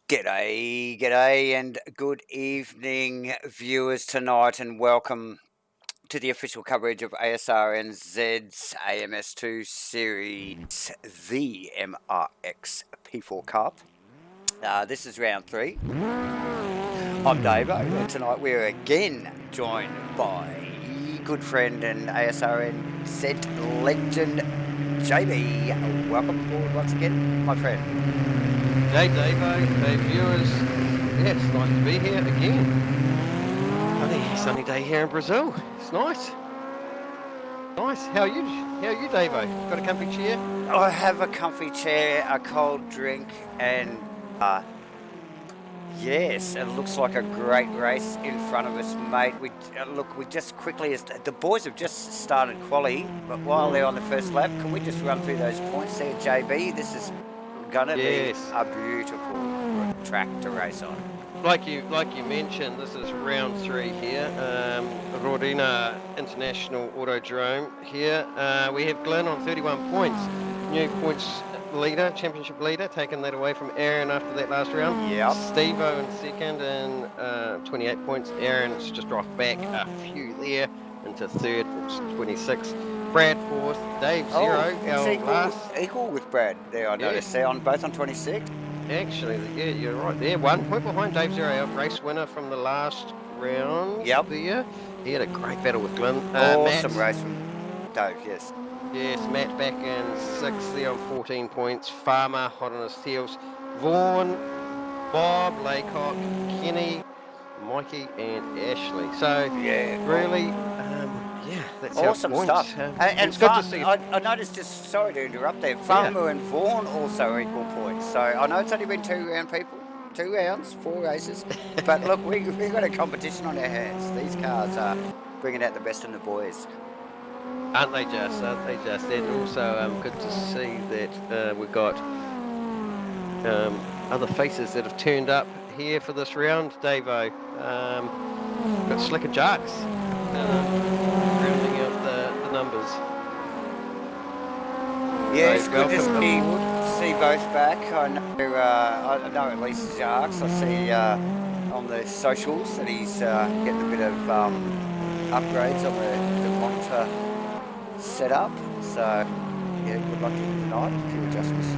G'day, and good evening, viewers tonight, and welcome to the official coverage of ASRNZ's AMS2 series, the MRX P4 Cup. This is round 3. I'm Davo, and tonight we're again joined by good friend and ASRNZ legend, JB. Welcome aboard once again, my friend. Hey Davo, hey viewers, yeah, it's nice to be here again. Sunny day here in Brazil. It's nice. Nice. How are you, Davo? Got a comfy chair? I have a comfy chair, a cold drink, and yes, it looks like a great race in front of us, mate. We just quickly, as the boys have just started quali, but while they're on the first lap, can we just run through those points there, JB? This is gonna be a beautiful track to race on. Like you mentioned, this is round 3 here. Londrina International Autodrome here. We have Glenn on 31 points, new points leader, championship leader, taking that away from Aaron after that last round. Yeah. Steve-O in second and 28 points. Aaron's just dropped back a few there into third, 26. Brad fourth, Dave 0. Equal with Brad there, I noticed. They're both on 26. Actually, yeah, you're right there. 1 point behind Dave 0, our race winner from the last round. Yep. There. He had a great battle with Glenn. Awesome race from Dave, yes. Yes, Matt back in 6th there on 14 points. Farmer hot on his heels. Vaughan, Bob, Laycock, Kenny, Mikey and Ashley. So, yeah, really... that's awesome stuff. And it's good to see. I noticed, just sorry to interrupt there, Farmer and Vaughan also equal points. So I know it's only been 2 rounds, 4 races. But look, we've got a competition on our hands. These cars are bringing out the best in the boys. Aren't they just? And also good to see that we've got other faces that have turned up here for this round. Davo, got Slick and Jarks. Rounding out the numbers. Yeah, it's good to see both back. I know at least Jarks. I see on the socials that he's getting a bit of upgrades on the monitor setup. So yeah, good luck to him tonight. A few adjustments.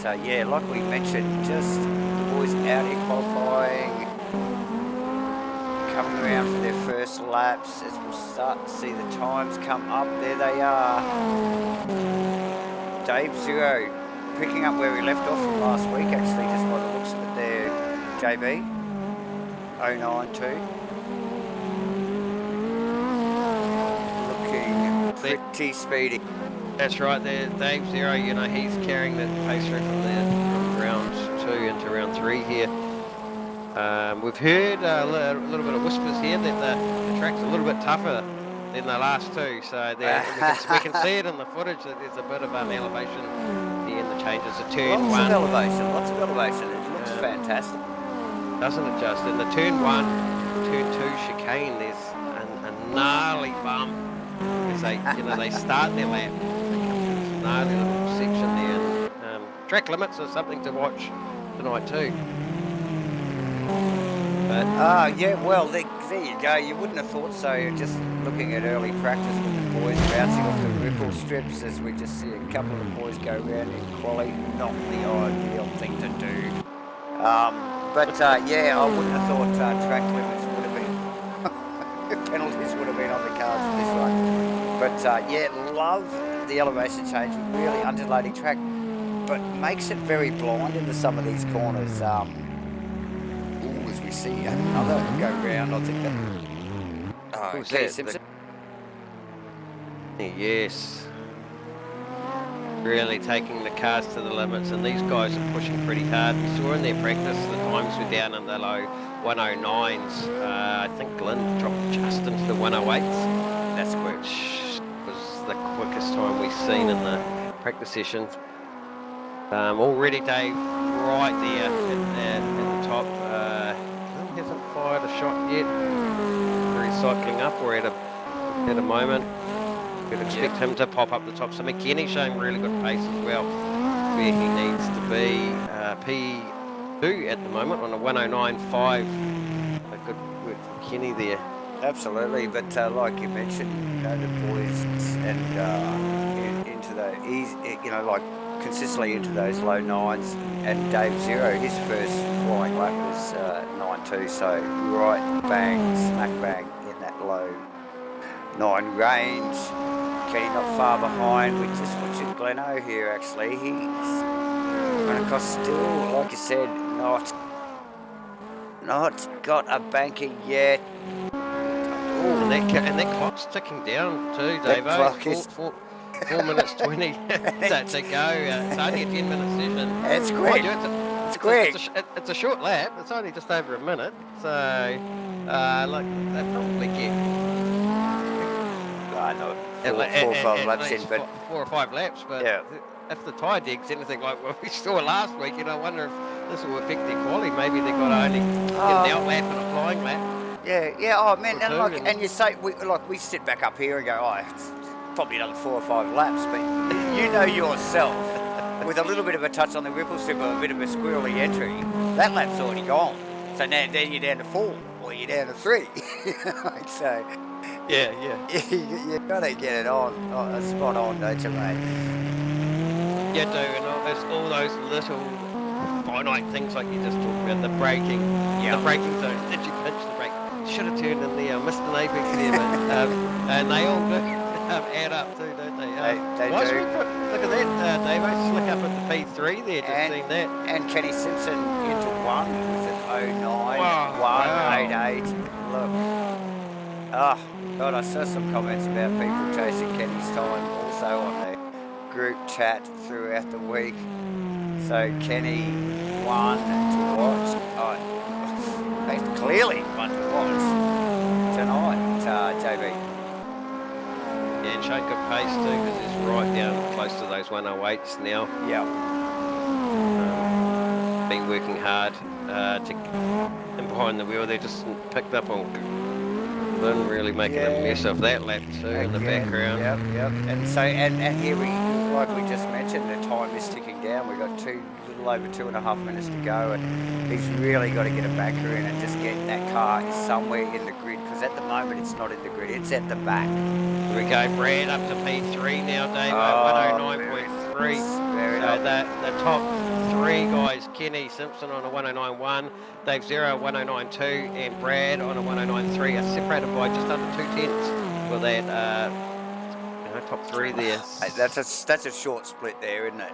But yeah, like we mentioned, just boys out here qualifying, coming around for their first laps as we'll start to see the times come up. There they are. Dave 0 picking up where we left off from last week, actually, just by the looks of it there. JB 092 looking pretty speedy. That's right there, Dave 0, he's carrying that pace through from round 2 into round 3 here. We've heard a little bit of whispers here that the track's a little bit tougher than the last 2, so we can see it in the footage that there's a bit of elevation here in the changes. A turn lots of elevation. It looks fantastic. Doesn't it just? In the turn 1, turn 2 chicane, there's a gnarly bump as they start their lap. Gnarly little section there. Track limits are something to watch tonight too. But yeah, well, there you go. You wouldn't have thought so. Just looking at early practice with the boys bouncing off the ripple strips as we just see a couple of the boys go around in quali. Not the ideal thing to do. Yeah, I wouldn't have thought track limits would have been penalties would have been on the cards for this one. But yeah, love the elevation change, really undulating track, but makes it very blind into some of these corners. As we see another go round, I think that. Okay, Simpson. Yes. Really taking the cars to the limits, and these guys are pushing pretty hard. We saw in their practice the times were down in the low 109s. I think Glenn dropped just into the 108s. That's quick. The quickest time we've seen in the practice sessions. Already Dave right there at the top. Hasn't fired a shot yet. Recycling up. We're at a moment. You'd expect him to pop up the top. So McKenny's showing really good pace as well, where he needs to be. P2 at the moment on a 109.5. A good work from Kenny there. Absolutely, but like you mentioned, you know, the boys and into the like consistently into those low nines, and Dave Zero, his first flying lap was 9.2, so right bang, smack bang in that low 9 range. Kenny not far behind. We're just watching Gleno here. Actually, he's run across still, like you said, not got a banker yet. And that clock's ticking down too, Dave. That clock is 4 minutes 20 to go. It's only a 10-minute session. It's quick. It's quick. It's a short lap. It's only just over a minute. So, they probably get. No, 4 or 5 laps in, but 4 or 5 laps. But yeah. If the tyre dig's anything like what we saw last week, I wonder if this will affect their quality. Maybe they've got to only get an out lap and a flying lap. Yeah. Oh man, and you say we sit back up here and go, it's probably another 4 or 5 laps, but you know yourself, with a little bit of a touch on the ripple strip or a bit of a squirrely entry, that lap's already gone. So now then you're down to 4 or you're down to 3. So yeah, you gotta get it on, spot on, don't you, mate? Yeah, do, and it's all those little finite things like you just talked about, the braking zones. Did you pinch the brake? Should have turned in there, missed an apex there, but, and they all do add up too, don't they? They do. Look at that, Davo, slick up at the P3 there, just seen that. And Kenny Simpson into 1 with an 09, Wow. 188. Look. Oh, God, I saw some comments about people chasing Kenny's time also on the group chat throughout the week. So Kenny, 1 to watch. He's clearly 1 to watch tonight, JB. Yeah, and showing good pace too, because he's right down close to those 108s now. Yeah. Been working hard and behind the wheel. They just picked up on Lynn really making a mess of that lap too in the background. Yep. And here like we just mentioned, the time is ticking down. We've got little over 2.5 minutes to go, and he's really got to get a banker in and just get that car somewhere in the grid, because at the moment it's not in the grid, it's at the back. Here we go, Brad up to P3 now, Dave, 109.3. So the top 3 guys, Kenny Simpson on a 109.1, Dave Zero 109.2, and Brad on a 109.3 are separated by just under 2/10 for that top 3 there. That's a short split there, isn't it?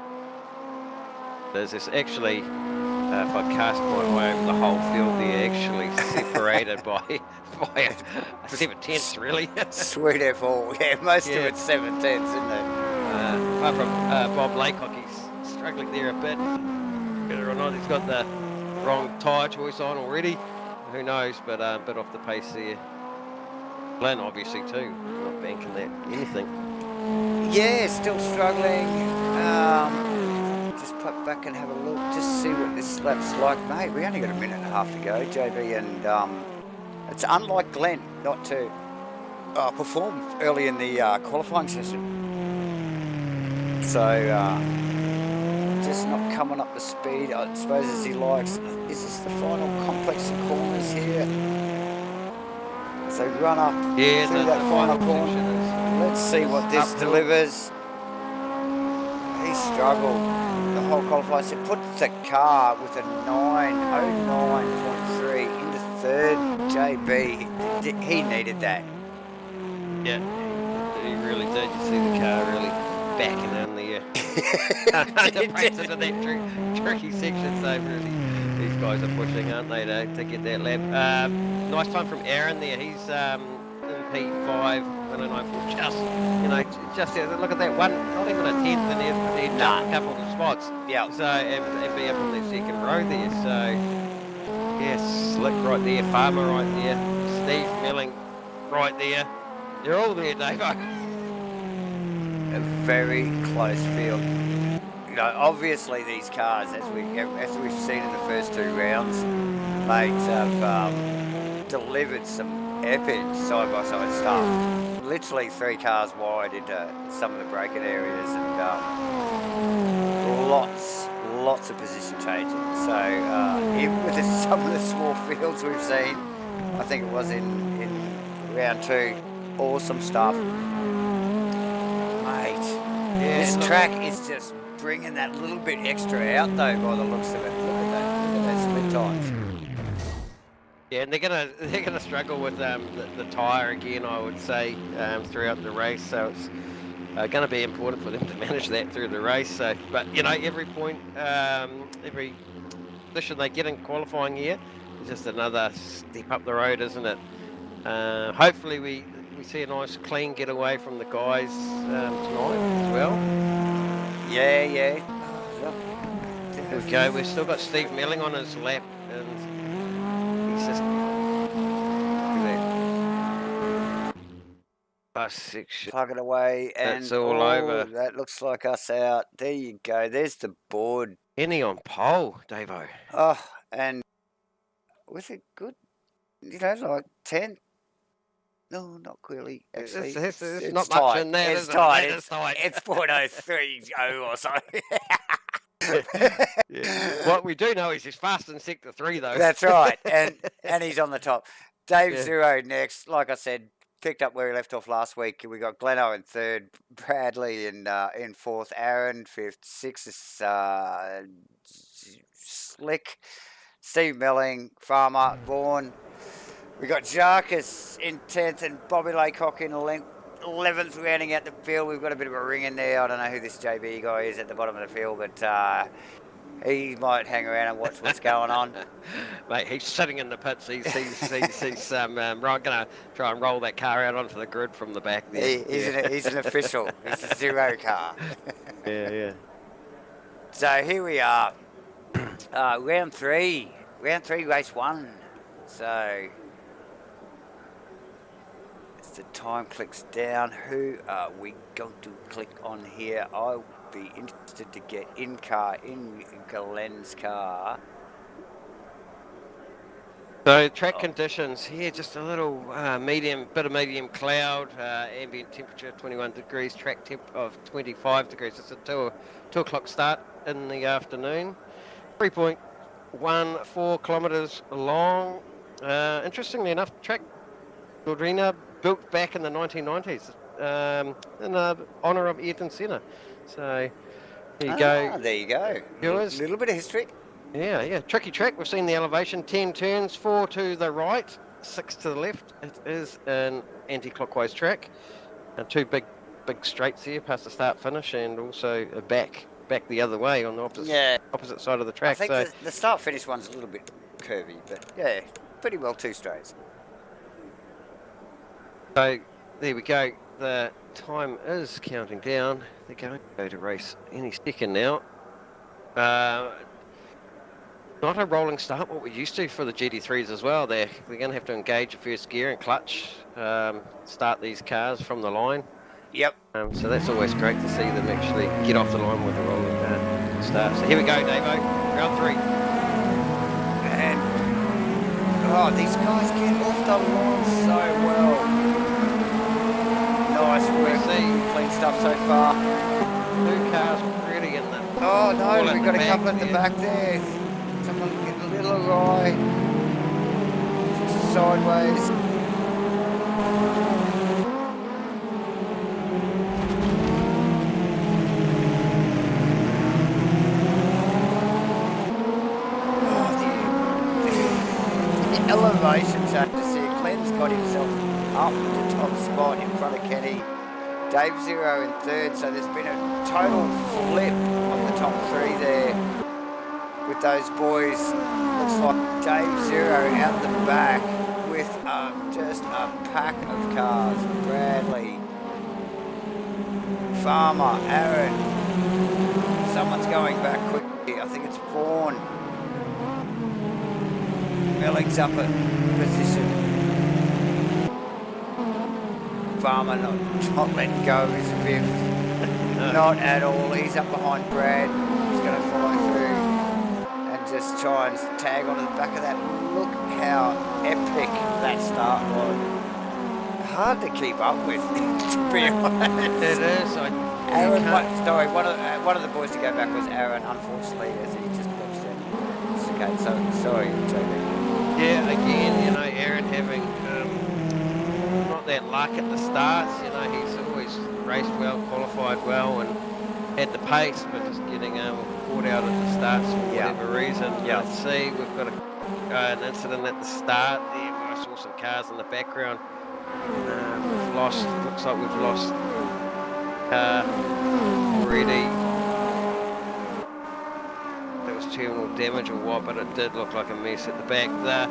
There's this actually, if I cast my way over the whole field, they're actually separated by 7/10 really. Sweet F all, most of it's 7/10, isn't it? Apart from Bob Laycock, he's struggling there a bit. Whether or not he's got the wrong tyre choice on already, who knows, but a bit off the pace there. Glenn obviously too, not banking that anything. Yeah, still struggling. Just pop back and have a look, just see what this lap's like, mate. We only got a minute and a half to go, JB, and it's unlike Glenn not to perform early in the qualifying session. So just not coming up the speed, I suppose, as he likes. Is this the final complex of corners here? So run up through that final corner. Let's see what this delivers. He struggled the whole qualifying. So put the car with a 909.3 into third. JB, he needed that. Yeah, he really did. You see the car really backing in the brakes into that tricky section. So really, these guys are pushing, aren't they, to get that lap. Nice time from Aaron there. He's in P5, 109.4. Just look at that one, not even a 10th, and he's done a couple of spots. Yeah. So and be up on the second row there. So yeah, Slick right there, Farmer right there, Steve Milling right there. They're all there, Dave. A very close field. Obviously these cars, as we've seen in the first 2 rounds, mates have delivered some epic side-by-side stuff. literally 3 cars wide into some of the braking areas, and lots of position changing. So even with some of the small fields we've seen, I think it was in round 2, awesome stuff, mate. Yeah, This track is just bringing that little bit extra out though, by the looks of it. Look at those split times. Yeah, and they're gonna struggle with the tyre again, I would say, throughout the race. So it's going to be important for them to manage that through the race. So, but you know, every point, every position they get in qualifying here is just another step up the road, isn't it? Hopefully, we see a nice clean getaway from the guys tonight as well. Yeah. There we go. We've still got Steve Melling on his lap, and he's just bus section. Plug it away, and it's all over. That looks like us out. There you go. There's the board. Henny on pole, Davo. Oh, and was it good? You know, like 10. No, not clearly. Actually, it's tight. not much in there. It's tight. It's tight. It's 0.030 or something. Yeah. What we do know is he's fast in sector 3, though. That's right, and he's on the top. Dave Zero next. Like I said, picked up where he left off last week. We got Gleno in 3rd, Bradley in 4th, Aaron 5th, 6th is Slick, Steve Melling, Farmer, Vaughan. We got Jarkus in 10th and Bobby Laycock in 11th, rounding out the field. We've got a bit of a ring in there. I don't know who this JB guy is at the bottom of the field, but he might hang around and watch what's going on. Mate, he's sitting in the pits. He's going to try and roll that car out onto the grid from the back there. He's an official. He's a 0 car. Yeah. So here we are. Round 3, race 1. So as the time clicks down, who are we going to click on here? I'll be interested to get in Glenn's car. So track conditions here, just a little bit of medium cloud, ambient temperature 21 degrees, track temp of 25 degrees. It's a 2 o'clock start in the afternoon. 3.14 kilometres long. Interestingly enough, track Londrina built back in the 1990s in honour of Ayrton Senna. So there you go. There you go. Viewers. A little bit of history. Yeah. Tricky track. We've seen the elevation. 10 turns, 4 to the right, 6 to the left. It is an anti-clockwise track. And 2 big straights here past the start finish, and also a back the other way on the opposite side of the track. I think the start finish one's a little bit curvy, but yeah, pretty well 2 straights. So there we go. The time is counting down. They're going to go to race any second now. Not a rolling start, what we used to for the GT3s as well. They're going to have to engage a first gear and clutch, start these cars from the line. Yep. So that's always great to see them actually get off the line with a rolling start. So here we go, Davo, round 3. And these guys get off the line so well. Nice work. Clean stuff so far. 2 cars really in the... Oh no, we've got a couple at the back there. Someone get a little awry. Sideways. The elevation changes here. Glenn's got himself up to top spot in front of Kenny. Dave Zero in 3rd, so there's been a total flip on the top 3 there with those boys. Looks like Dave Zero out the back with just a pack of cars. Bradley, Farmer, Aaron. Someone's going back quickly. I think it's Vaughan. Melling's up at position. Farmer not letting go of his 5th. Not at all. He's up behind Brad. He's going to follow through and just try and tag onto the back of that. Look how epic that start was. hard to keep up with, to be honest. It is. Aaron, one of the boys to go back was Aaron, unfortunately, as he just boxed in. It's okay, so sorry, JB. Yeah, again, you know, Aaron having not that luck at the starts. You know, he's always raced well, qualified well, and had the pace, but just getting caught out at the starts for whatever reason. Let's see, we've got an incident at the start there where I saw some cars in the background. We've lost, looks like we've lost already. There was terminal damage or what, but it did look like a mess at the back there.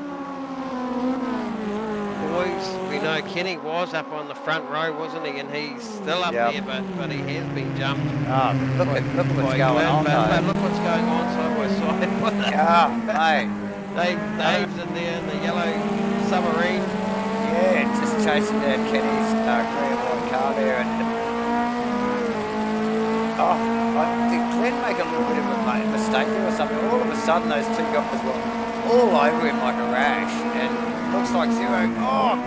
Boys, we know Kenny was up on the front row, wasn't he? And he's still up there, but he has been jumped. Oh, look what's going on, but look what's going on side by side. Mate. Dave's in there in the yellow submarine. Yeah, just chasing down Kenny's green and white car there. And did Glenn make a little bit of a mistake there or something? All of a sudden, those two guys were all over him like a rash, and looks like Zero,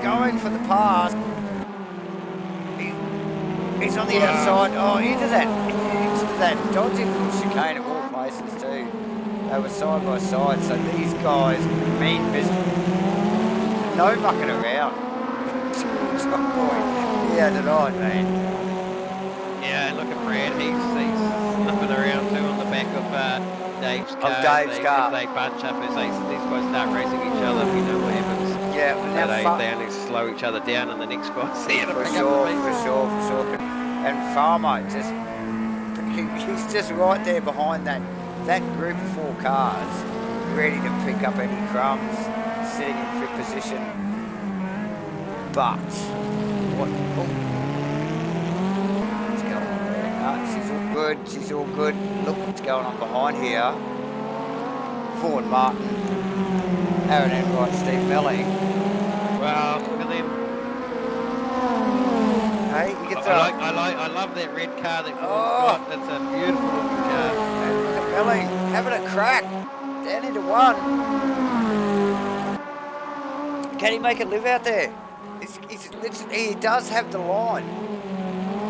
going for the pass. He's on the outside, into that dodgy little chicane of all places too. They were side by side, so these guys mean business. No mucking around. Yeah, tonight, man. Yeah, look at Brad, he's sniffing around too on the back of Dave's car. If they bunch up, as these guys start racing each other, we know what happens. Yeah, they only slow each other down, and the next guy's there to for pick sure. up the And Farmer he's just right there behind that group of 4 cars, ready to pick up any crumbs, sitting in fifth position. But what's going on there? She's all good. Look what's going on behind here. Ford Martin, Aaron Enright, Steve Melling. Wow, look at them. Hey, he gets I love that red car that Ford's got. That's a beautiful looking car. And look at Melling having a crack. Down into 1. Can he make it live out there? He does have the line.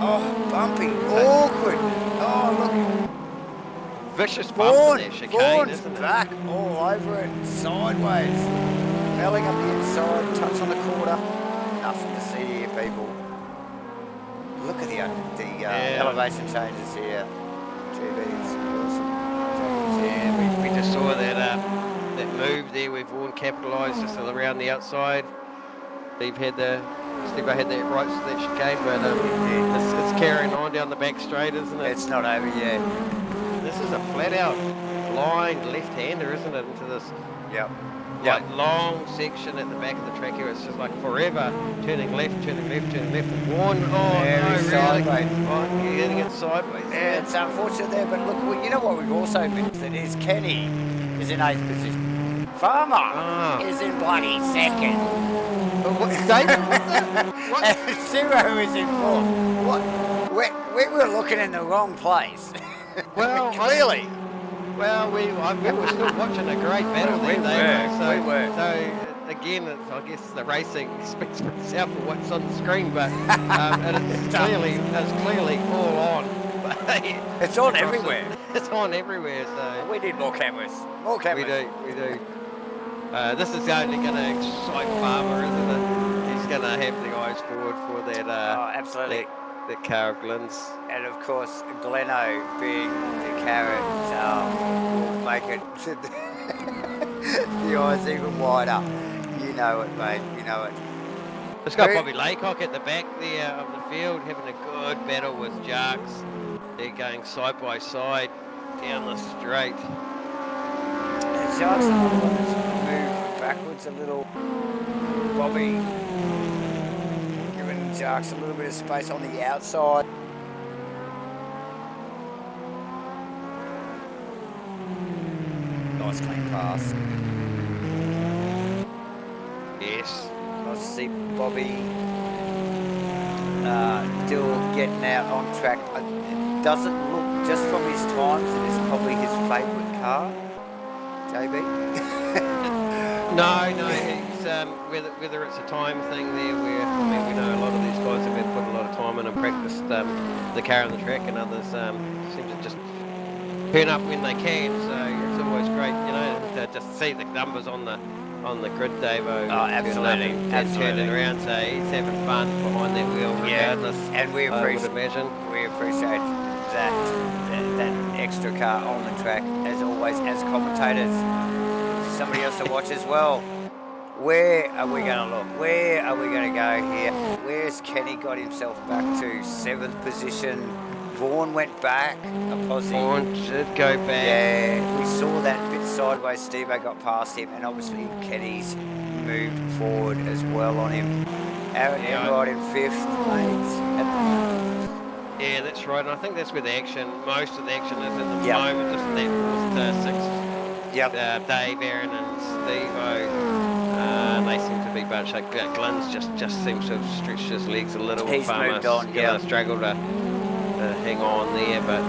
Oh, bumpy, awkward. Oh, look. Vicious bump in there, chicane, isn't it? Back all over it, sideways. Melling up the inside, touch on the quarter. Nothing to see here, people. Look at the elevation changes here. GB, it's awesome. Yeah, we just saw that move there where Vaughan capitalised just around the outside. Steve had that right to that chicane, but it's carrying on down the back straight, isn't it? It's not over yet. This is a flat-out blind left-hander, isn't it, into this long section at the back of the track here. It's just like forever turning left, and Vaughan, getting it sideways. Yeah, it's unfortunate there, but look, you know what we've also missed is Kenny is in 8th position. Farmer is in bloody 2nd. David, what? And Zero is in 4th. What? We were looking in the wrong place. Well, clearly. We were still watching a great battle there. We were. So again, I guess the racing speaks for itself for what's on the screen, but it's clearly all on. It's on everywhere. It's on everywhere. So we need more cameras. We do. This is only going to excite Farmer, isn't it? He's going to have the eyes forward for that. Absolutely. That car of Glenn's. And of course, Gleno being the carrot will make it the eyes even wider. You know it, mate. You know it. Let's go Bobby Laycock at the back there of the field, having a good battle with Jarks. They're going side by side down the straight. And Jarks moved backwards a little. Bobby giving Jarks a little bit of space on the outside. Nice clean pass. Yes. Nice to see Bobby still getting out on track. It doesn't look, just from his times, it is probably his favourite car, JB. No, he's whether it's a time thing there where, I mean, we know a lot of these guys have put a lot of time in and practiced the car on the track, and others seem to just turn up when they can, so it's always great, you know, to just see the numbers on the grid, Davo. Oh, absolutely. And turn it around, so he's having fun behind that wheel regardless. And we appreciate that extra car on the track, as always, as commentators. Somebody else to watch as well. Where are we going to look? Where are we going to go here? Where's Kenny got himself back to 7th position? Vaughan went back, a posse. Vaughan did go back. Yeah, we saw that bit sideways. Steve-O got past him, and obviously Kenny's moved forward as well on him. Aaron Enright in 5th, mates. Yeah, that's right, and I think that's where the action, most of the action is at the moment, just that 4th to 6th. Yep. Dave, Aaron and Steve-O, they seem to be bunched. Like Glenn's just seems to have stretched his legs a little. He's moved on, struggled to hang on there, but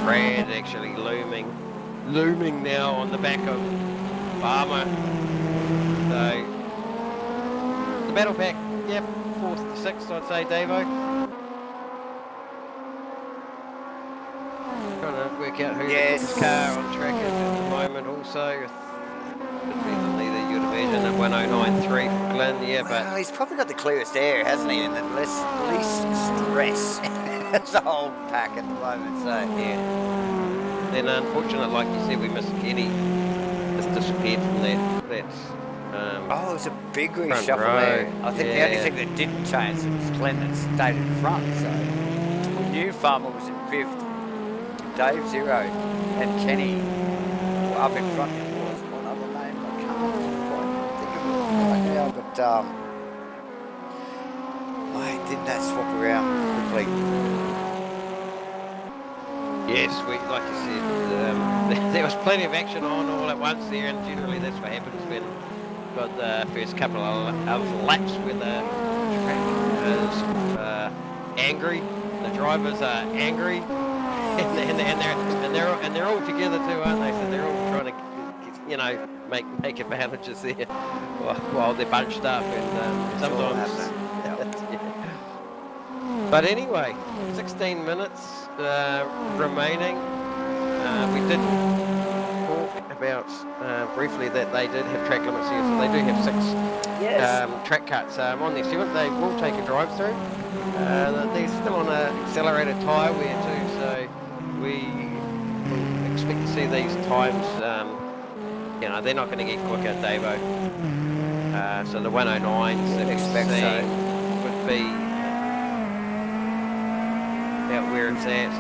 Brad actually looming now on the back of Farmer. So the battle pack, 4th to 6th, I'd say, Davo. Trying to work out who his car on track is at the moment also. Either you'd imagine at 109.3 from Glenn, but well, he's probably got the clearest air, hasn't he, and the least stress. That's the whole pack at the moment, so Then unfortunately, like you said, we missed Kenny. Just disappeared from that it was a big reshuffle there. I think the only thing that didn't change was Glenn that stayed in front, so we knew Farmer was in 5th, Dave 0, and Kenny were up in front. There was one other name, I can't quite think of it right now, but why didn't that swap around quickly? Yes, like you said, there was plenty of action on all at once there, and generally that's what happens when you've got the first couple of laps where the track is angry, the drivers are angry, and they're all together too, aren't they? So they're all trying to, you know, make advantages there while they're bunched up, and sometimes. But anyway, 16 minutes remaining. We did talk about briefly that they did have track limits here, so they do have 6 track cuts. On their 7th, they will take a drive through. They're still on an accelerated tyre wear too, so we expect to see these times. You know, they're not going to get quicker, Davo. So the 109s that expect would be about where it's at.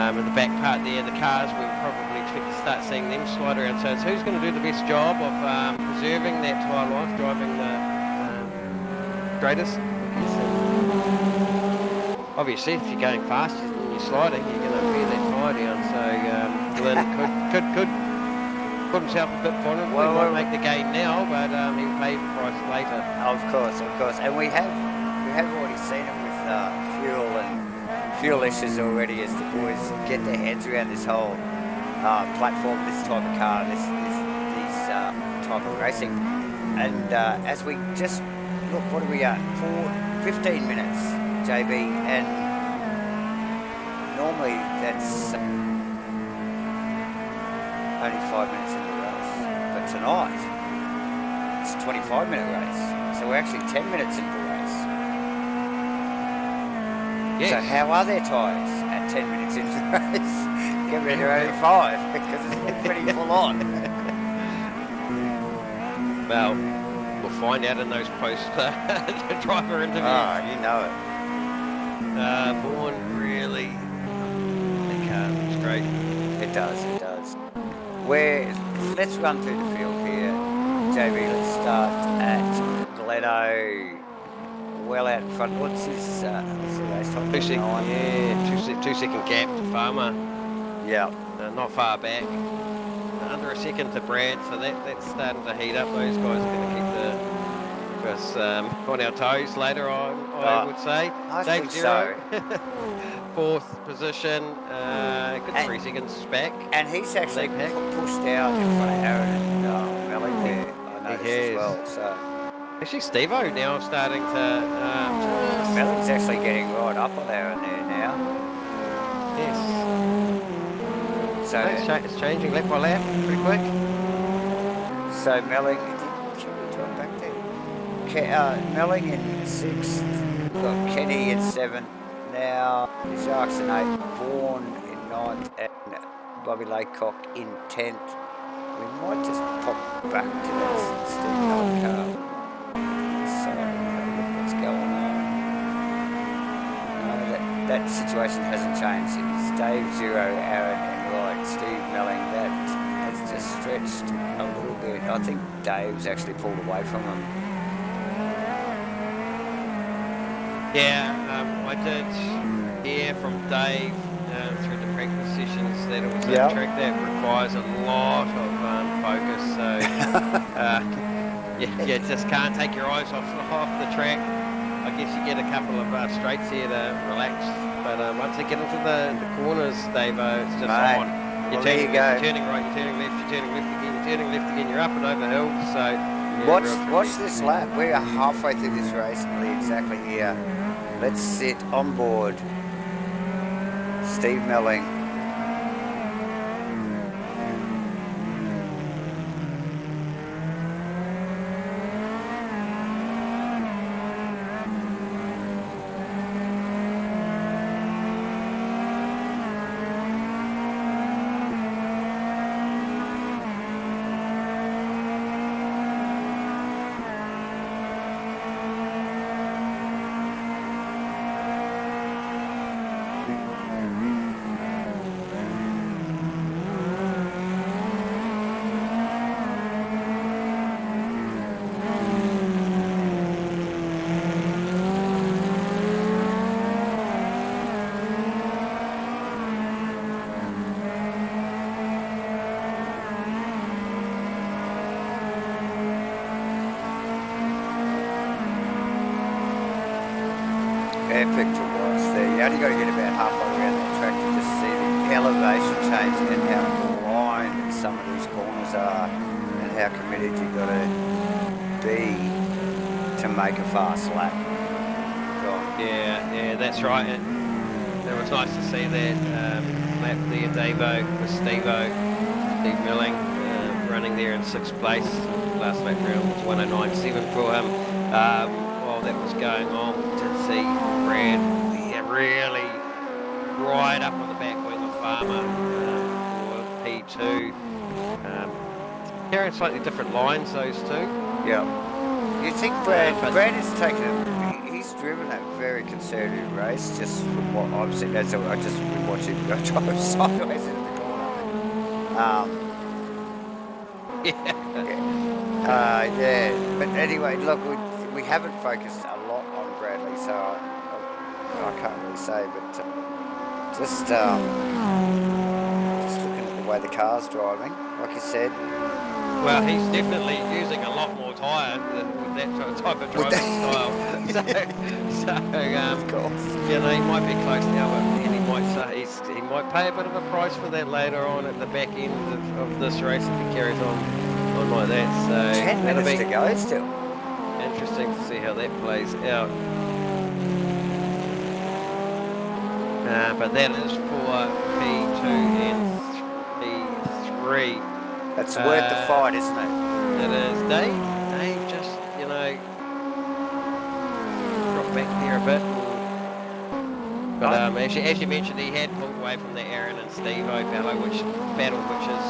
In the back part there, the cars, we probably expect to start seeing them slide around. So it's who's going to do the best job of preserving that tyre life, driving the greatest. Obviously, if you're going fast and you're sliding, you're going to wear that tyre down. So Glenn could put himself a bit vulnerable. He might make the gain now, but he'll pay the price later. Of course. And we have already seen it with fuel issues already, as the boys get their heads around this whole platform, this type of car, this type of racing. And as we just look, what are we at? 15 minutes, JB, and normally that's only 5 minutes into the race, but tonight it's a 25-minute race, so we're actually 10 minutes into the race. Yes. So how are their tyres at 10 minutes into the race? Get ready to only 5, because it's been pretty full on. Well, we'll find out in those post-driver interviews. Oh, you know it. Vaughan really, the car looks great. It does. Let's run through the field here. JB, let's start at Leno. Well out in front. What's his race time? 2 second, 2 second gap to Farmer. Yeah. Not far back. Under a second to Brad, so that's starting to heat up. Those guys are going to keep us on our toes later on, I would say. I think so. 4th position, good 3 seconds back. And he's actually pushed out in front of Aaron and Melly there. I noticed as well. So actually, Steve-O now starting to Melling's actually getting right up on there and there now. yes. So It's changing lap by lap, pretty quick. So Melling, back there. Melling in 6th. We've got Kenny in 7th. Now the Sharks in 8th. Vaughan in 9th, and Bobby Laycock in 10th. We might just pop back to that Steve Melling car. So what's going on? No, that situation hasn't changed. It's Dave 0, Aaron and right. Steve Melling. That has just stretched a little bit. I think Dave's actually pulled away from him. Yeah, I did hear from Dave through the practice sessions that it was a track that requires a lot of focus. So you just can't take your eyes off the track. I guess you get a couple of straights here to relax, but once they get into the corners, Dave, it's just on. You're turning right, you're turning left, you're turning left again, you're up and over hills. So watch this lap. We are halfway through this race, nearly exactly here. Let's sit on board. Steve Melling. Epic to watch there. You only got to get about halfway around that track to just see the elevation change and how blind some of these corners are and how committed you've got to be to make a fast lap. Yeah, that's right. And it was nice to see that lap there, Davo with Steve Milling running there in 6th place. Last lap round was 109.7 for him. While that was going on, we did see Brad really right up on the back wing of Farmer for P2. Carrying slightly different lines, those two. Yeah. You think Brad has taken he's driven a very conservative race, just from what I've seen. That's I just been watching him go drive sideways into the corner. Yeah. But anyway, look, we haven't focused a lot on Bradley, so I can't really say, but just looking at the way the car's driving, like you said. Well, he's definitely using a lot more tyre with that type of driving style. Of course. You know, he might be close now, but he might pay a bit of a price for that later on at the back end of this race if he carries on like that. So 10 minutes to go still. Interesting to see how that plays out. But that is for P2 and P3. That's worth the fight, isn't it? It is. Dave just, dropped back there a bit. But as you mentioned, he had pulled away from the Aaron and Steve-O battle, which is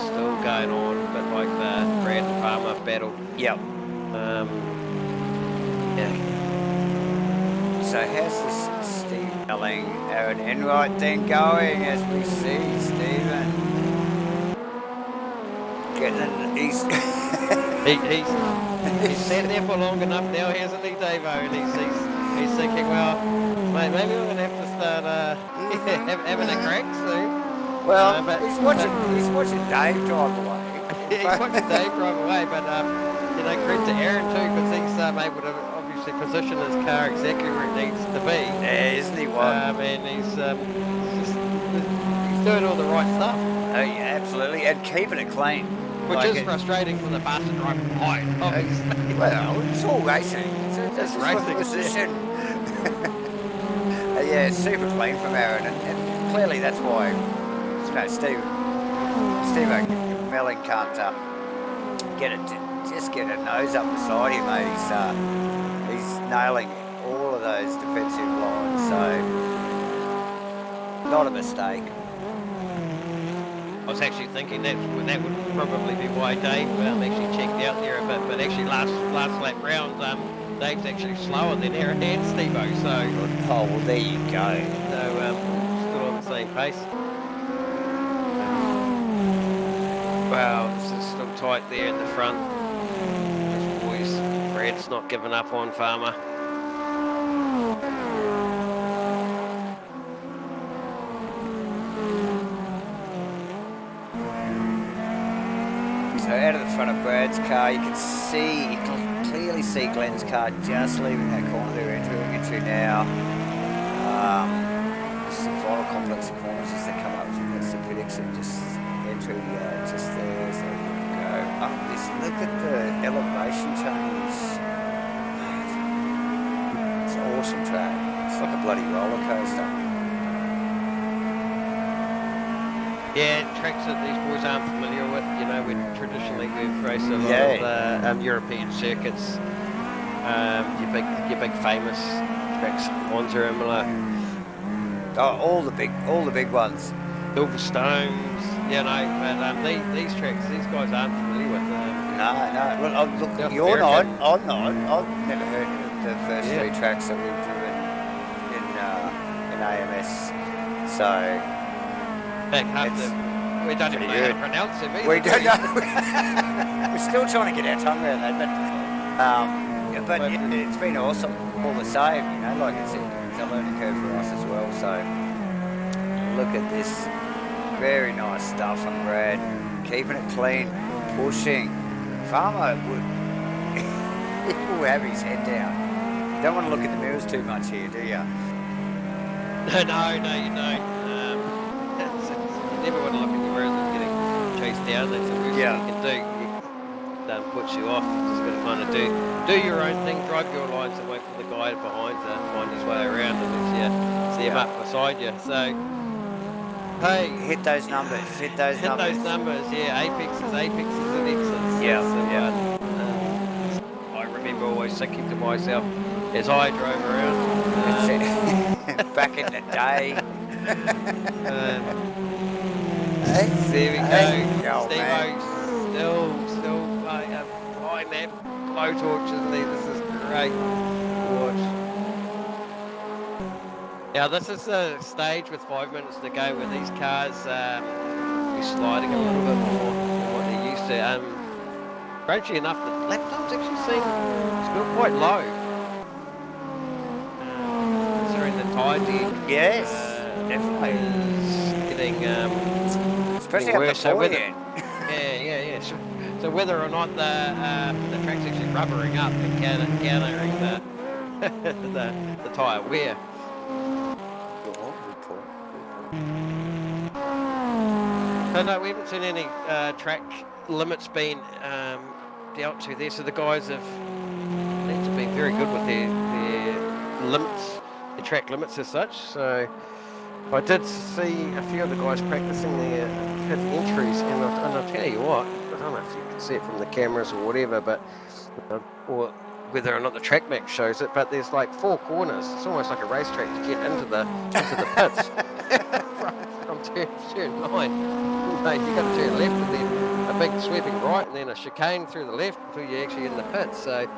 still going on, a bit like the Brad and Farmer battle. Yep. Yeah. So how's this Steve Melling, Aaron Enright then going as we see Stephen getting he's sat there for long enough now, hasn't he, Davo? And he's thinking, well, mate, maybe we're going to have to start having a crack soon. Well, but he's watching Dave drive away. He's watching Dave drive away, but credit to Aaron too, because he's able to obviously position his car exactly where it needs to be. Yeah, isn't he? What? And he's doing all the right stuff. Oh, yeah, absolutely, and keeping it clean. Which Like is frustrating for the faster driver behind, obviously. Well, it's all racing. It's racing, position. Yeah, it's super clean from Aaron, and clearly that's why, Steve Melling can't just get a nose up beside him, mate. He's nailing all of those defensive lines, so not a mistake. I was actually thinking that would probably be why Dave actually checked out there a bit, but actually last lap round, Dave's actually slower than Aaron and Steve-O, so... Oh, well, there you go. So, still on the same pace. Wow, this is still tight there in the front. Those boys, Brad's not giving up on Farmer. So out of the front of Brad's car, you can clearly see Glenn's car just leaving that corner they're entering into now. This is the final complex of corners as they come up to the pit exit, just entering just there as they go up this. Look at the elevation change. It's an awesome track. It's like a bloody roller coaster. Yeah, tracks that these boys aren't familiar with. Traditionally we've raced a lot of European circuits. Your big famous tracks, Monza, Imola. Oh, all the big ones. Silverstones, but these tracks, these guys aren't familiar with them. No. Well, look, you're not. I'm not. I've never heard of the first three tracks that we've driven in AMS. So. We don't even know how to pronounce it either. We don't know. We're still trying to get our tongue around that, but it's been awesome all the same. Like it's a learning curve for us as well. So look at this, very nice stuff from Brad, keeping it clean, pushing. Farmer will have his head down. You don't want to look at the mirrors too much here, do you? No, you don't. You never want to look at your mirrors and getting chased down. That's the worst thing you can do. It puts you off. You just got to kind of do your own thing, drive your lines and wait for the guy behind to find his way around and see him up beside you. So, hey. Hit those numbers. Hit those numbers, yeah. Apexes and exits. I remember always thinking to myself as I drove around. Back in the day. There we go. Steve-O still flying that blowtorch, isn't he? This is great to watch. Now this is a stage with 5 minutes to go where these cars be sliding a little bit more than what they're used to. Strangely enough, the lap times actually seem still quite low. Considering the tide here. Yes, definitely. Getting especially up the yeah. So whether or not the track's actually rubbering up and countering the tyre wear. So no, we haven't seen any track limits being dealt to there. So the guys have been very good with their limits, the track limits as such. So I did see a few of the guys practicing their pit entries, and I'll tell you what, I don't know if you can see it from the cameras or whatever, but or whether or not the track map shows it, but there's like 4 corners. It's almost like a racetrack to get into the pits from turn 9. You got to turn left and then a big sweeping right and then a chicane through the left until you're actually in the pits. So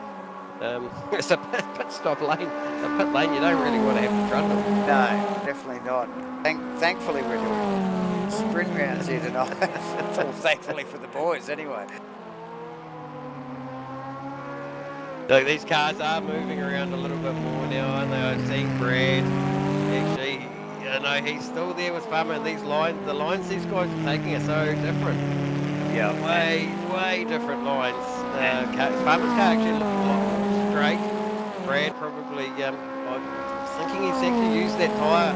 it's a pit stop lane, a pit lane you don't really want to have in front of. No, definitely not. Thankfully we're doing sprint rounds here tonight. It's all thankfully for the boys anyway. So these cars are moving around a little bit more now, aren't they? I'm seeing Brad. Actually, he's still there with Farmer, and the lines these guys are taking are so different. Yeah. Way different lines. Farmer's car actually looking a lot more straight. Brad probably, I'm thinking he's actually used that tyre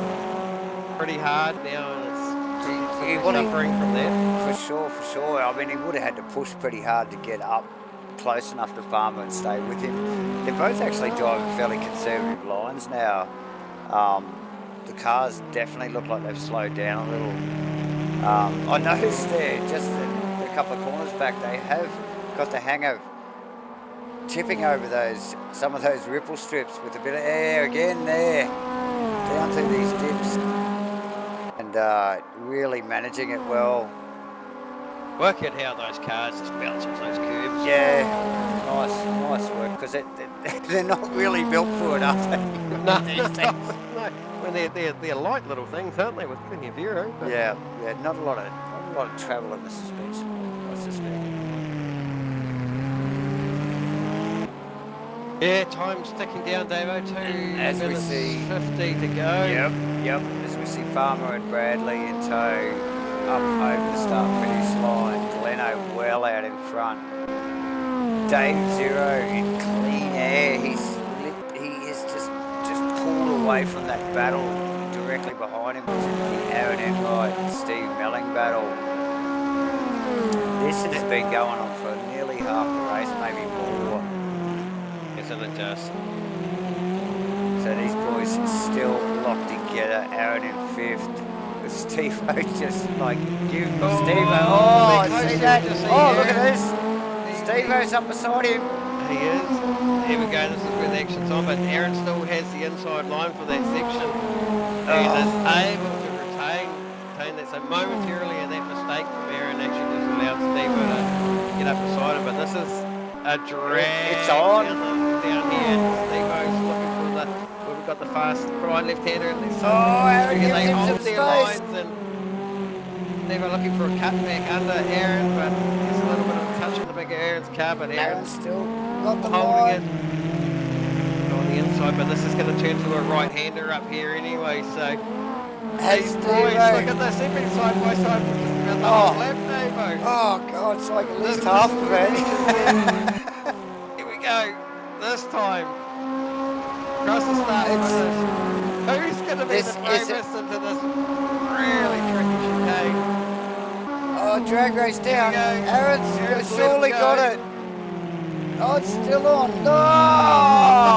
pretty hard now, and possibly well, suffering from that. For sure, for sure. I mean, he would have had to push pretty hard to get up close enough to Farmer and stay with him. They're both actually driving fairly conservative lines now. The cars definitely look like they've slowed down a little. I noticed there, just a couple of corners back, they have got the hang of tipping over some of those ripple strips with a bit of air again there, down through these dips, and really managing it well. Work out how those cars just bounce off those curbs. Yeah, nice work, because they're not really built for it, are they? No, when they're light little things, aren't they, with plenty of aero? Yeah, not a lot of travel in the suspension, I suspect. Yeah, time's ticking down, Davo. 2 As we minutes see, 50 to go. Yep. As we see Farmer and Bradley in tow, up over the start-finish line. Gleno well out in front. Dave Zero in clean air. He is just pulled away from that battle directly behind him, which is the Aaron Enright Steve Melling battle. This has been going on for nearly half the race, maybe more. Isn't it just? So these boys are still locked together. Aaron in 5th. With Steve-O just like, give Steve-O. Oh, see that? Oh, look at this. Steve-O's up beside him. He is. Here we go. This is where the action's on, but Aaron still has the inside line for that section. He is able to retain that. So momentarily, and that mistake from Aaron actually just allowed Steve-O to get up beside him. But this is a drag. It's on. Down here. Steve-O's looking for we've got the fast right left-hander in this. Aaron gives they him hold some their space. lines, and they were looking for a cutback under Aaron, but there's a little bit of a touch on the back of Aaron's car, but Aaron's still got the holding line. it on the inside, but this is going to turn to a right-hander up here anyway, so These boys, look at this, they've been side by side for just about the whole lap, Davo. Oh, God, it's like at least half of it. Here we go, this time. Across the start. Who's going to be the bravest into this really tricky chicane? Oh, drag race down. Aaron's surely got it. Oh, it's still on. No!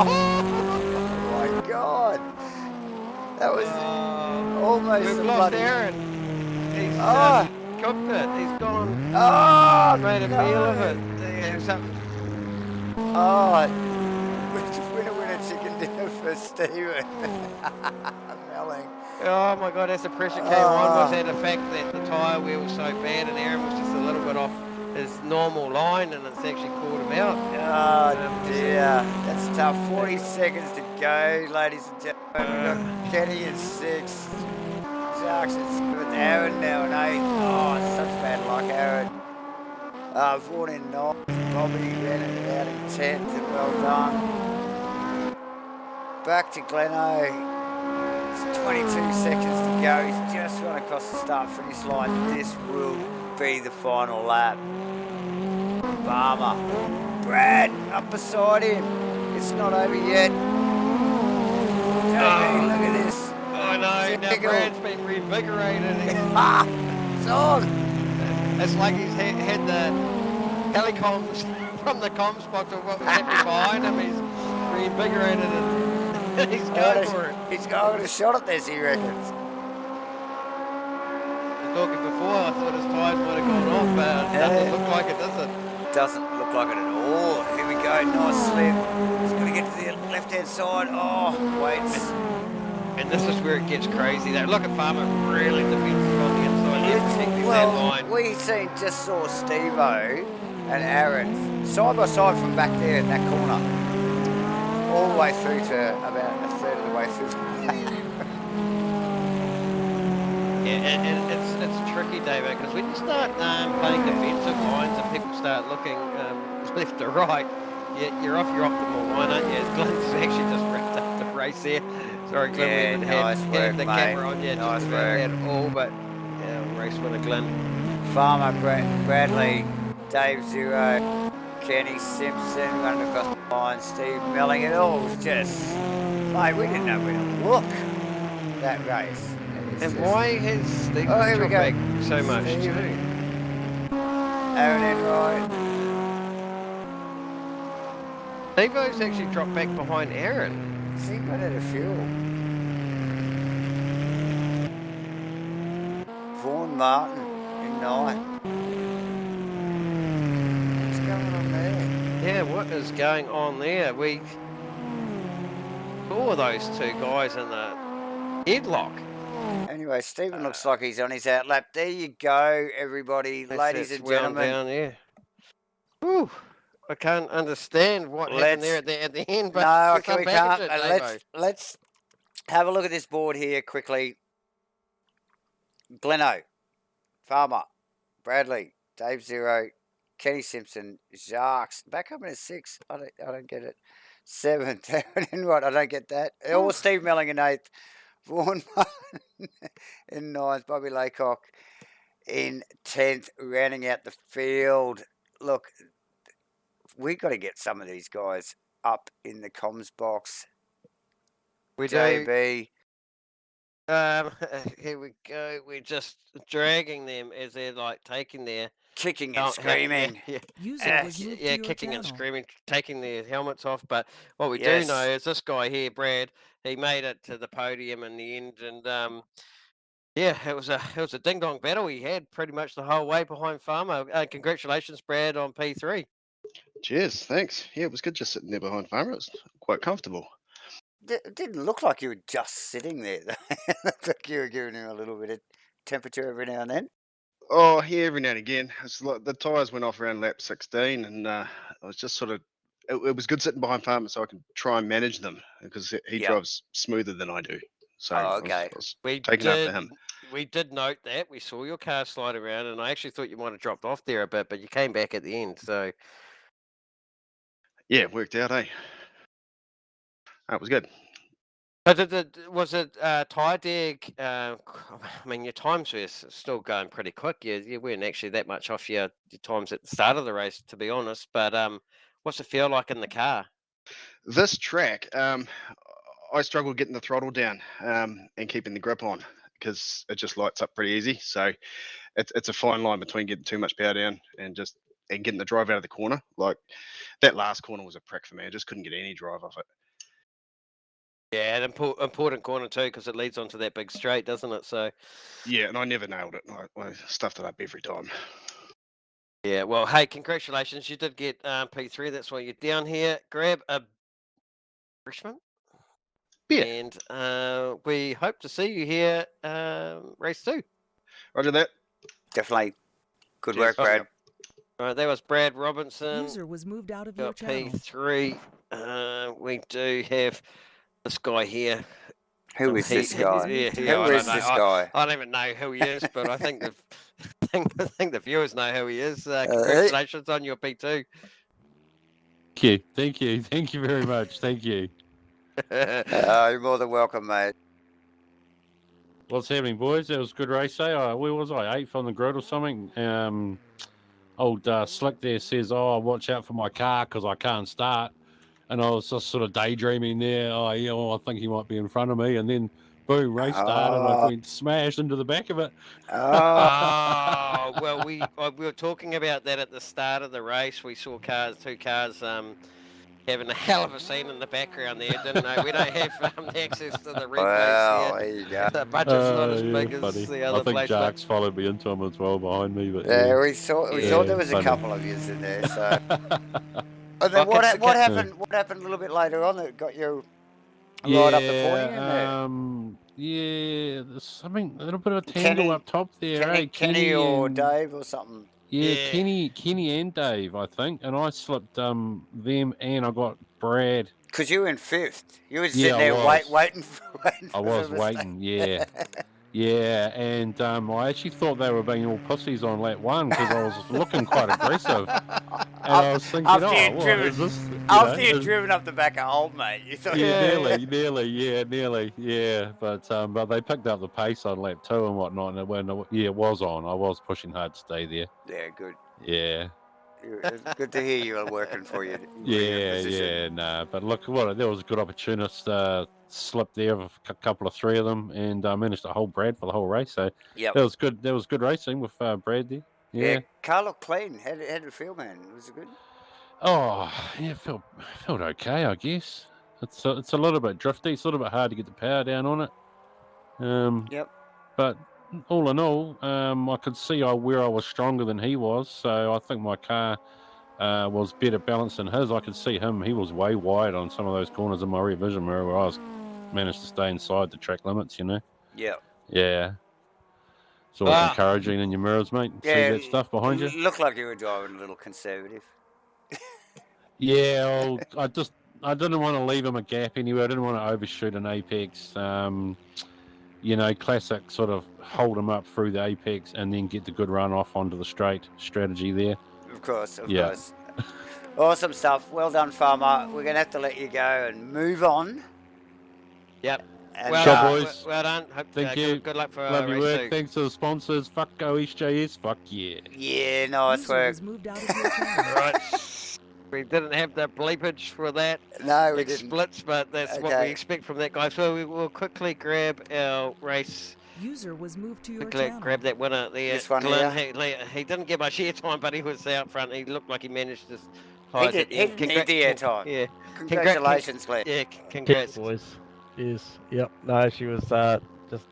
Oh, my God. That was almost we've a lost bloody... Aaron. He's just cooked it. He's gone. Oh, made a meal of it. Oh, winner chicken dinner for Steven. Melling. Oh my God, as the pressure came on, was that the fact that the tyre wheel was so bad and Aaron was just a little bit off his normal line, and it's actually caught him out. Oh dear, that's tough. 40 seconds to go, ladies and gentlemen. We've got Kenny in 6th, Sharks in 7th, Aaron now in 8th. Oh, it's such bad luck, Aaron. Vaughan in 9th, Bobby ran it out in 10th, and well done. Back to Gleno. It's 22 seconds to go. He's just run across the start-finish line. This will be the final lap. Farmer. Brad up beside him. It's not over yet. Jamie, look at this. I know. Now Brad's been revigorated. It's on. It's like he's had the telecoms from the comm spots of what was happening behind him. He's reinvigorated and he's going for it. He's got a shot at this, he reckons. Talking before, I thought his tyres might have gone off, but it doesn't look like it, does it? Doesn't look like it at all. Here we go, nice slip. He's going to get to the left-hand side. Oh, waits. And this is where it gets crazy. Look at Farmer really defensive on the inside. We just saw Steve-O and Aaron side by side from back there in that corner, all the way through to about a third of the way through. And it's tricky, David, because when you start playing defensive lines and people start looking left to right, you're off your optimal line, aren't you? As Glenn's actually just wrapped up the race there. Sorry, Glenn, we haven't had the camera on yet, just about at all, but race winner Glenn. Farmer, Bradley, Dave Zero, Kenny Simpson running across the line, Steve Melling. It all was just, mate, we didn't know where to look that race. And why has Stephen here we dropped go. back so much Stephen. too? Aaron Enright. Stevo's actually dropped back behind Aaron. Has he got out of fuel? Vaughan Martin in 9. What's going on there? Yeah, what is going on there? We saw those two guys in the headlock. Anyway, Stephen looks like he's on his outlap. There you go, everybody, ladies and gentlemen. Down, yeah. Whew. I can't understand what happened there at the end, but no, we can't. Let's have a look at this board here quickly. Gleno, Farmer, Bradley, Dave 0, Kenny Simpson, Jacques, back up in a 6. I don't get it. 7th, Aaron Enright, I don't get that. Or Steve Melling in 8th. Vaughan Martin in 9th. Bobby Laycock in 10th, rounding out the field. Look, we got to get some of these guys up in the comms box. We JB. Here we go. We're just dragging them as they're like taking their kicking and screaming. Kicking and screaming, taking their helmets off. But what we do know is this guy here, Brad, he made it to the podium in the end, and it was a ding dong battle he had pretty much the whole way behind Farmer. Congratulations, Brad, on P3. Cheers, thanks. Yeah, it was good just sitting there behind Farmer. It was quite comfortable. It didn't look like you were just sitting there. It looked like you were giving him a little bit of temperature every now and then. Oh, yeah, every now and again. It's like the tyres went off around lap 16, and I was just sort of. It was good sitting behind Farmer so I can try and manage them because he drives smoother than I do. So okay. I was taking after him. We did note that. We saw your car slide around, and I actually thought you might have dropped off there a bit, but you came back at the end. So yeah, it worked out, eh? That was good. Was it tyre dig? I mean, your times were still going pretty quick. You weren't actually that much off your times at the start of the race, to be honest. But what's it feel like in the car? This track, I struggle getting the throttle down and keeping the grip on because it just lights up pretty easy. So it's a fine line between getting too much power down and getting the drive out of the corner. Like that last corner was a prick for me. I just couldn't get any drive off it. Yeah, an important corner too because it leads onto that big straight, doesn't it? So yeah, and I never nailed it. I stuffed it up every time. Yeah, well, hey, congratulations. You did get P3. That's why you're down here. Grab a refreshment. Yeah. And we hope to see you here race 2. Roger that. Definitely. Good work, Brad. All right, that was Brad Robinson. User was moved out of your channel. P3. We do have this guy here. Who is this guy? Who is this guy? I don't even know who he is, but I think the viewers know who he is. Congratulations on your P2. Thank you very much. Thank you. You're more than welcome, mate. What's happening, boys? That was a good race day. Where was I? 8th on the grid or something. Old Slick there says, watch out for my car because I can't start. And I was just sort of daydreaming there. I think he might be in front of me. And then, boom, race started. And I went smashed into the back of it. Well, we were talking about that at the start of the race. We saw two cars having a hell of a scene in the background there, didn't they? We don't have access to the replays there you go. The budget's not as big as the other place. I think Jark's followed me into him as well behind me. But we thought there was a couple of yous in there. So. And then what happened? What happened a little bit later on that got you right up the pointy in there? There's something, a little bit of tangle up top there. Kenny or Dave or something. Yeah, Kenny and Dave, I think, and I slipped them, and I got Brad. Because you were in 5th. You were sitting there waiting. I was waiting, yeah. Yeah, and I actually thought they were being all pussies on lap 1 because I was looking quite aggressive. And I was thinking, after you'd driven up the back of Old Mate, you thought... Nearly. But they picked up the pace on lap 2 and whatnot, and it was on. I was pushing hard to stay there. Yeah, good. Yeah. It's good to hear you are working for your Yeah, position. But look, there was a good opportunist slip there of a couple of three of them, and managed to hold Brad for the whole race. So Yep. that was good. That was good racing with Brad there. Yeah. Car looked clean. How did it feel, man? Was it good? Oh, yeah, felt okay, I guess. It's a little bit drifty. It's a little bit hard to get the power down on it. Yep. But all in all, I could see where I was stronger than he was. So I think my car was better balanced than his. I could see him. He was way wide on some of those corners in my rear vision mirror where I managed to stay inside the track limits, you know. Yeah. Yeah. It's always encouraging in your mirrors, mate. Yeah, See that stuff behind you. Looked like you were driving a little conservative. Yeah, well, I didn't want to leave him a gap anywhere. I didn't want to overshoot an apex. You know, classic sort of hold him up through the apex and then get the good run off onto the straight strategy there. Of course. Awesome stuff. Well done, Farmer. We're going to have to let you go and move on. Yep. And, Well, boys. Well done. Thank you. Good luck for Love your race work. Thanks to the sponsors. Fuck OSJS. Fuck yeah. Yeah, nice User work. was moved out of your channel. Right. We didn't have the bleepage for that. No, we Big didn't. splits, but that's what we expect from that guy. So we will quickly grab our race. User was moved to your Quickly channel. grab that winner there. This one Glenn, here. he didn't get much airtime, but he was out front. He looked like he managed to He hide did. it. He didn't need the airtime. Yeah. Congratulations, Glenn. Yeah, congrats. Boys. Yes. Yep. No, she was just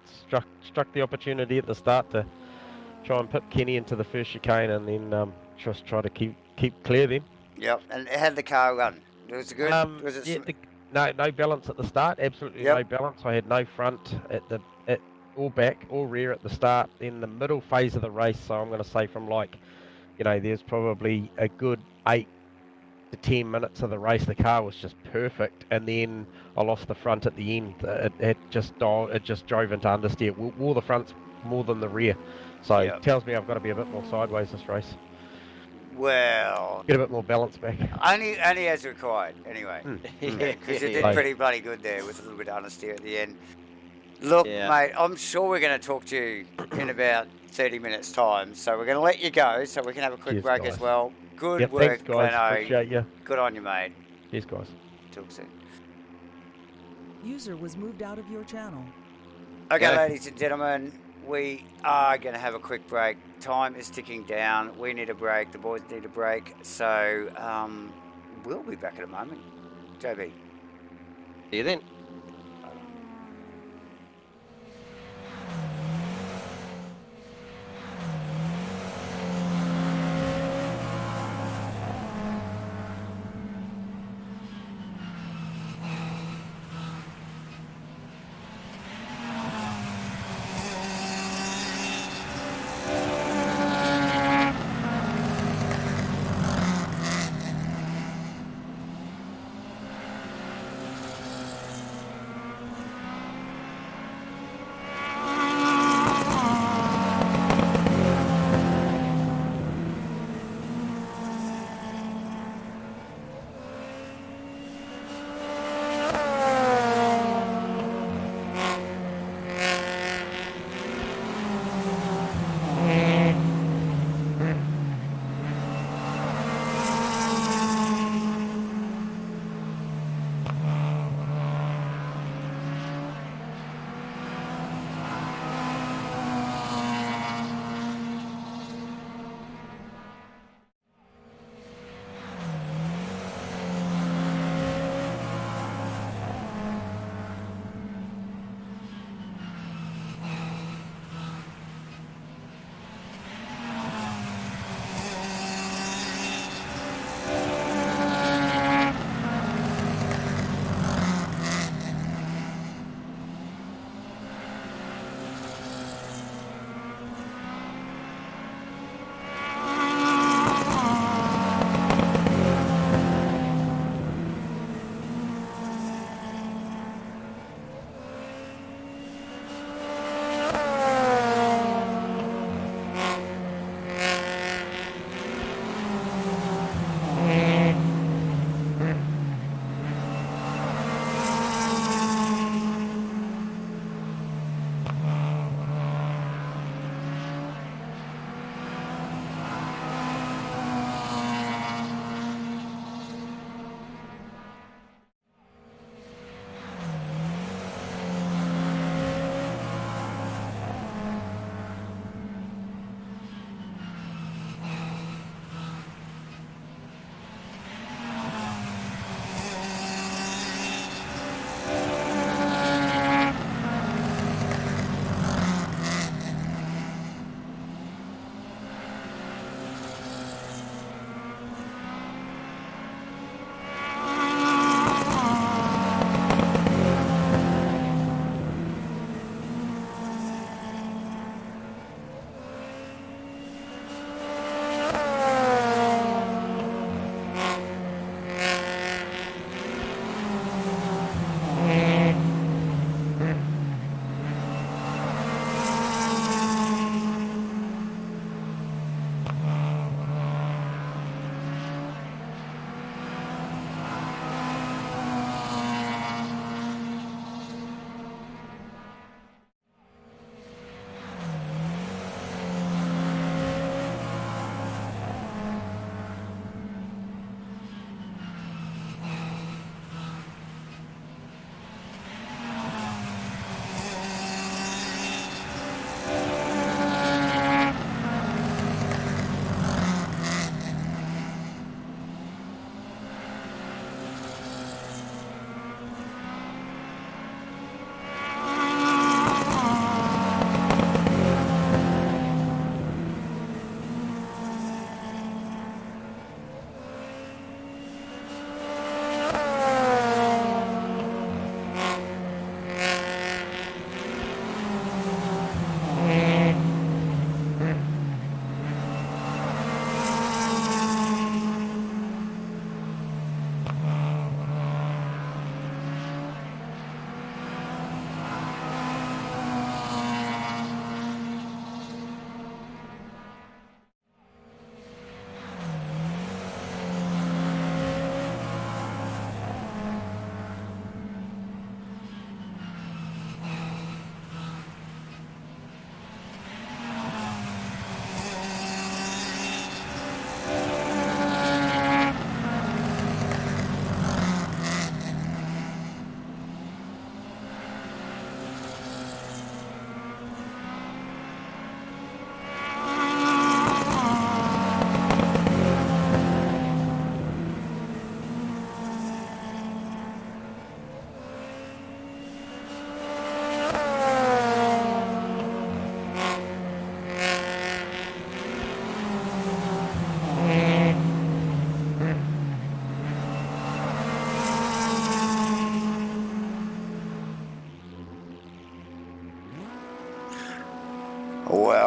struck the opportunity at the start to try and put Kenny into the first chicane, and then just try to keep clear then. Yep. And how did the car run? Was it good? Was it No balance at the start. Absolutely no balance. I had no front or back or rear at the start. In the middle phase of the race, so I'm going to say from there's probably a good 8 to 10 minutes of the race, the car was just perfect, and then I lost the front at the end. It just drove into understeer. Wore the fronts more than the rear, so it tells me I've got to be a bit more sideways this race. Well, get a bit more balance back. Only as required, anyway. Because you did pretty bloody good there with a little bit of understeer at the end. Look, mate, I'm sure we're going to talk to you in about 30 minutes' time, so we're going to let you go so we can have a quick break as well. Good work, thanks, guys. Gleno. Appreciate you. Good on you, mate. Cheers, guys. Talk soon. User was moved out of your channel. Okay, ladies and gentlemen, we are going to have a quick break. Time is ticking down. We need a break. The boys need a break. So we'll be back in a moment. JB. See you then.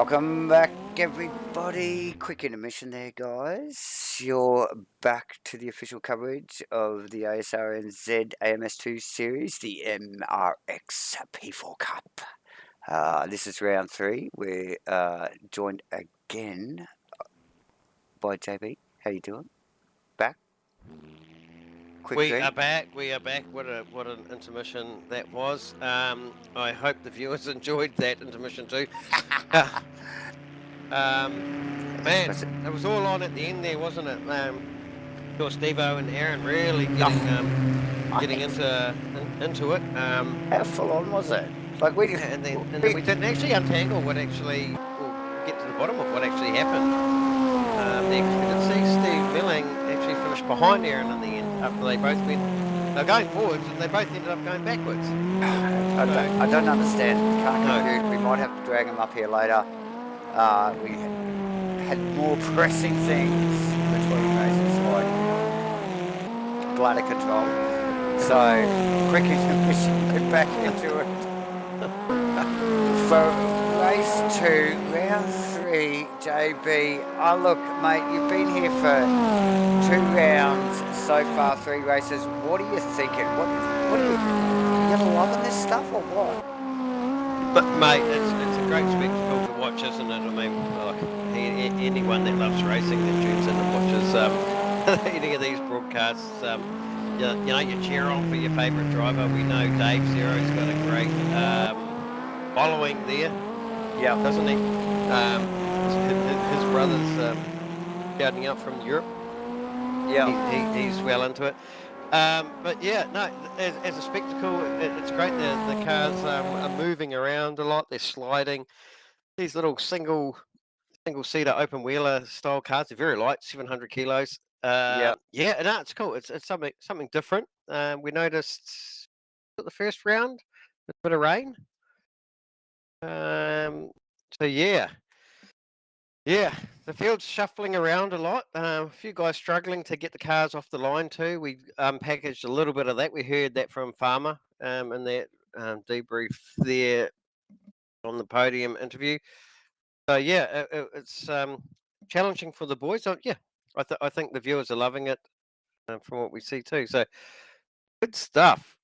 Welcome back, everybody. Quick intermission there, guys. You're back to the official coverage of the ASRNZ AMS2 series, the MRX P4 Cup. This is round 3. We're joined again by JB. How you doing? Back? Quick We drink? are back. We are back. What an intermission that was. I hope the viewers enjoyed that intermission too. Man, it was all on at the end there, wasn't it? Of course, Devo and Aaron really getting into it. How full on was it? Like we and then we didn't actually untangle or get to the bottom of what actually happened. We could see Steve Milling actually finished behind Aaron in the end after they both went. They're going forwards and they both ended up going backwards. I don't understand. Can't compute. We might have to drag him up here later. We had more pressing things between races like bladder control. So, quick intermission, get back into it. For race 2, round 3, JB. Oh, look, mate, you've been here for 2 rounds so far, 3 races. What are you thinking? What are you loving this stuff or what? But mate, it's a great spectacle to watch, isn't it? I mean, like anyone that loves racing that tunes in and watches any of these broadcasts, you know, you cheer on for your favourite driver. We know Dave Zero's got a great following there, doesn't he? His brother's shouting out from Europe. Yeah, he's well into it. But yeah, no, as a spectacle, it's great. The cars are moving around a lot. They're sliding. These little single-seater open-wheeler style cars. They're very light, 700 kilos. No, it's cool. It's something different. We noticed the first round, a bit of rain. So yeah, the field's shuffling around a lot. A few guys struggling to get the cars off the line too. We packaged a little bit of that. We heard that from Farmer in that debrief there on the podium interview. So yeah, it's challenging for the boys. So yeah, I think the viewers are loving it from what we see too. So good stuff.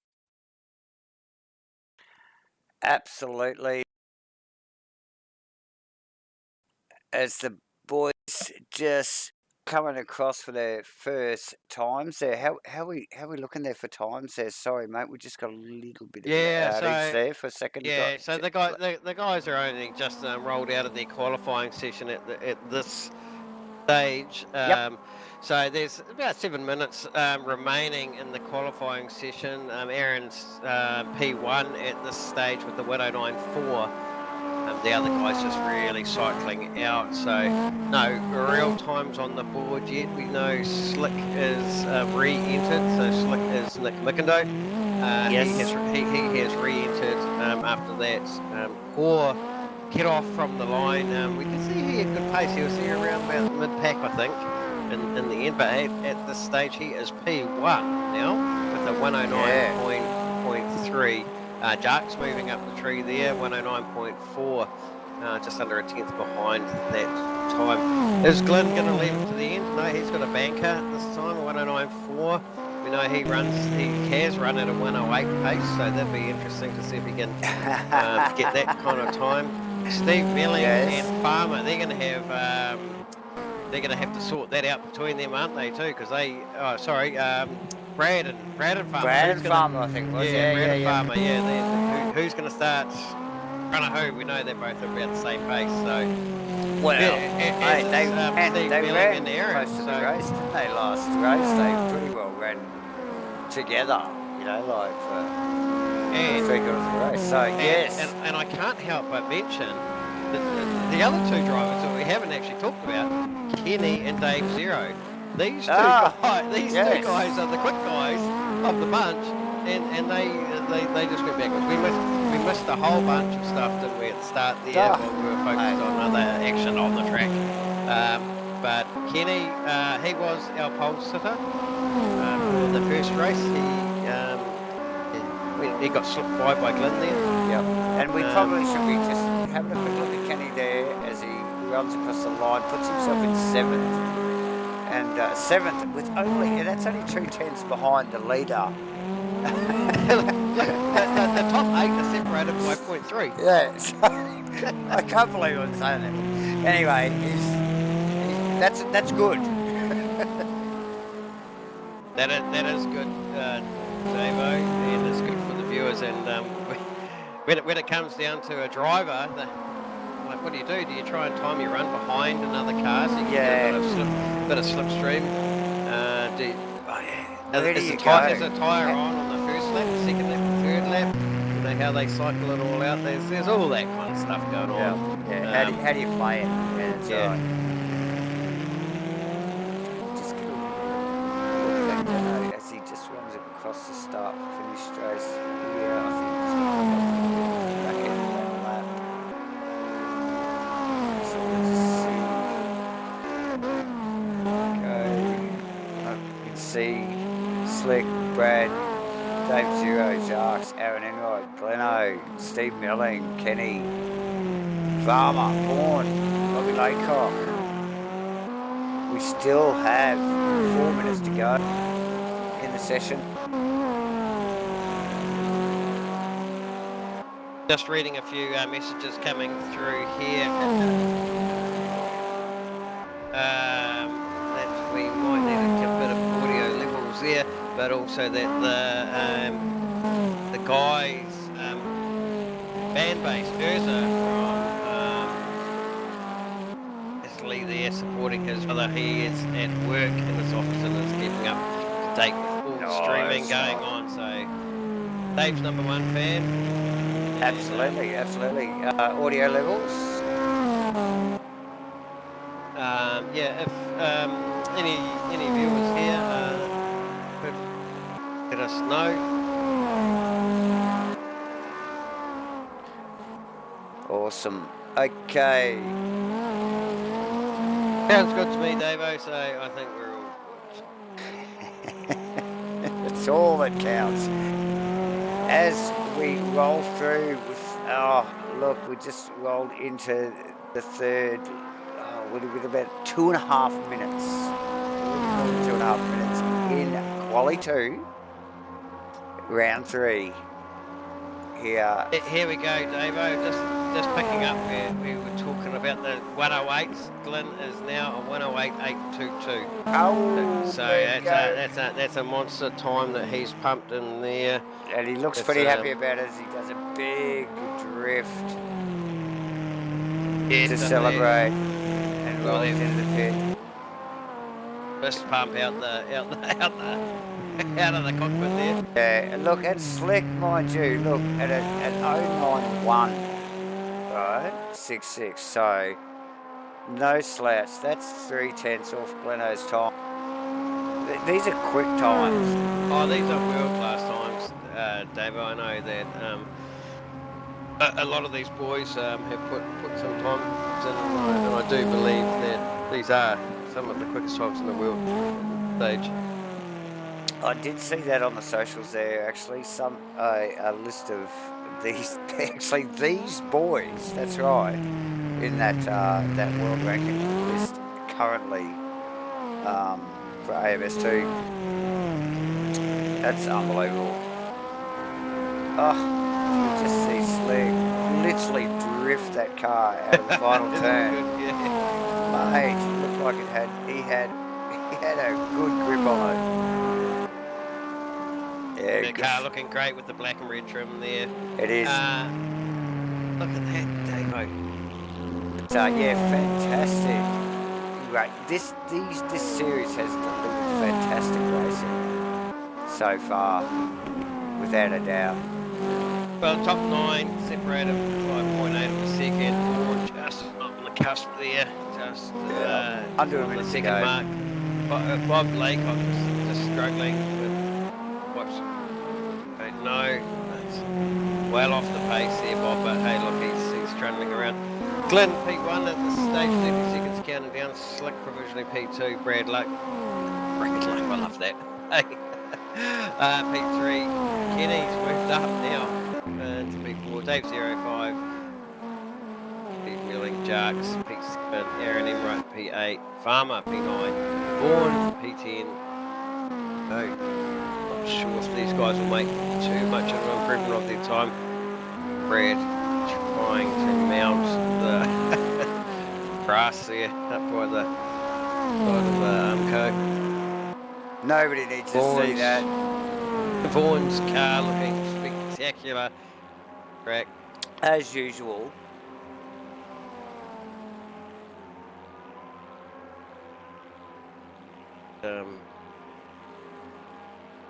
absolutely. As the boys just coming across for their first times there, how are we looking there for times there? Sorry, mate, we just got a little bit of outage there for a second. Yeah, so the guys are only just rolled out of their qualifying session at this stage. So there's about 7 minutes remaining in the qualifying session. Aaron's P1 at this stage with the 109.4. The other guy's just really cycling out, so no real times on the board yet. We know Slick is re-entered, so Slick is Nick Mickindo. He has re-entered after that. Or get off from the line. We can see he had good pace. He was there around about mid-pack, I think, in the end. But at this stage, he is P1 now with a 109.3. Jark's moving up the tree there, 109.4, just under a tenth behind that time. Is Glenn going to leave it to the end? No, he's got a banker this time, 109.4. We know he has run at a 108 pace, so that'd be interesting to see if he can get that kind of time. Steve Milling and Farmer, they're going to have to sort that out between them, aren't they, too? Because Brad and Farmer. Brad and Farmer, I think it was. Brad and Farmer, who's going to start front of who? We know they're both about the same pace, so... Well, they ran and Aaron, most of the race, didn't they, last race? They pretty well ran together, you know, like for 3 quarters of the race. So, yes. And I can't help but mention the other 2 drivers that we haven't actually talked about, Kenny and Dave Zero. These two guys are the quick guys of the bunch, and they just went backwards. We missed a whole bunch of stuff, didn't we, at the start there, while we were focused on other action on the track. But Kenny, he was our pole sitter for the first race. He got slipped by Glenn there. Yep. And we probably should be just having a quick look at Kenny there as runs across the line, puts himself in 7th. And 7th with that's only 2 tenths behind the leader. Look, the top 8 are separated by 0.3. Yeah, so, I can't believe I'm saying that. Anyway, that's good. That is good, Davo, and it's good for the viewers. And when it comes down to a driver, like, what do? Do you try and time your run behind another car so you can get a bit of slipstream? Is the tyre on the first lap, second lap, third lap? You know how they cycle it all out. There's all that kind of stuff going on. Yeah. How do you play it? Yeah. Just get a look at that as he just runs across the start finish race. Yeah, I think he's going to back into that lap. So we'll just see. Okay. You can see Slick, Brad, Dave Zero, Jarks, Aaron Enright, Gleno, Steve Milling, Kenny, Varma, Vaughan, Robbie Laycock. We still have 4 minutes to go in the session. Just reading a few messages coming through here. That we might need a bit of audio levels there, but also that the guys band base Urza from Italy there supporting his brother. He is at work in his office and is keeping up to date with all the streaming going on. So Dave's #1 fan. Absolutely. Audio levels. If any viewers here could let us know. Awesome. Okay. Sounds good to me, Davo, so I think we're all It's all that counts. As we roll through with, we just rolled into the third, with about 2.5 minutes. 2.5 minutes in quali 2, round 3. Here we go, Davo. Just picking up where we were talking about the 108s. Glenn is now a 108.822. Oh, so that's a monster time that he's pumped in there. And he looks pretty happy about it as he does a big drift to celebrate and rolls into the pit. Fist pump out of the cockpit there. Yeah, look, it's slick, mind you. Look at an 091, right? 66. So no slouch. That's 3 tenths off Gleno's time. These are quick times. Oh, these are world class times, Dave. I know that a lot of these boys have put some time in, and I do believe that these are some of the quickest times in the world stage. I did see that on the socials there. Actually, a list of these. Actually, these boys. That's right. In that world ranking list currently for AMS2. That's unbelievable. Oh, you just see Slick literally drift that car out of the final turn. Good, yeah. Mate, looked like he had a good grip on it. Yeah, the car looking great with the black and red trim there. It is. Look at that, Davo. So yeah, fantastic. Right, this series has delivered fantastic racing so far, without a doubt. Well, top 9 separated by 0.8 of a second. 4 just on the cusp there, just under on the second mark. Bob Laycock just struggling with what's no, it's well off the pace there, Bob. But hey, look, he's trundling around. Glenn P1 at the stage, 30 seconds counting down. Slick provisionally P2. Brad Luck, I love that. Hey, P3. Kenny's moved up now to P4. Dave 05. Steve Milling, Sharks P7, Aaron Emright P8, Farmer P9, Vaughan P10. No, not sure if these guys will make too much of an improvement of their time. Brad trying to mount the grass there up by the side of the Armco. Nobody needs to see that. Vaughan's car looking spectacular. Track. As usual.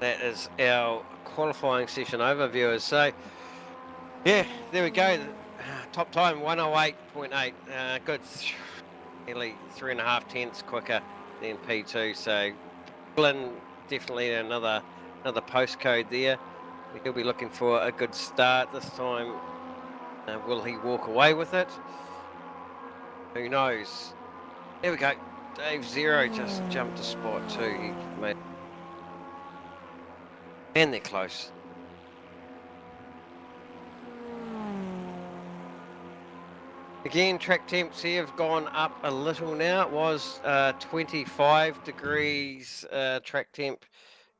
That is our qualifying session over, viewers. So, yeah, there we go. Top time 108.8. Good, nearly 3.5 tenths quicker than P2. So, Glyn definitely another postcode there. He'll be looking for a good start this time. Will he walk away with it? Who knows? There we go. Dave Zero just jumped to spot 2. He made. And they're close. Again, track temps here have gone up a little now. It was 25 degrees track temp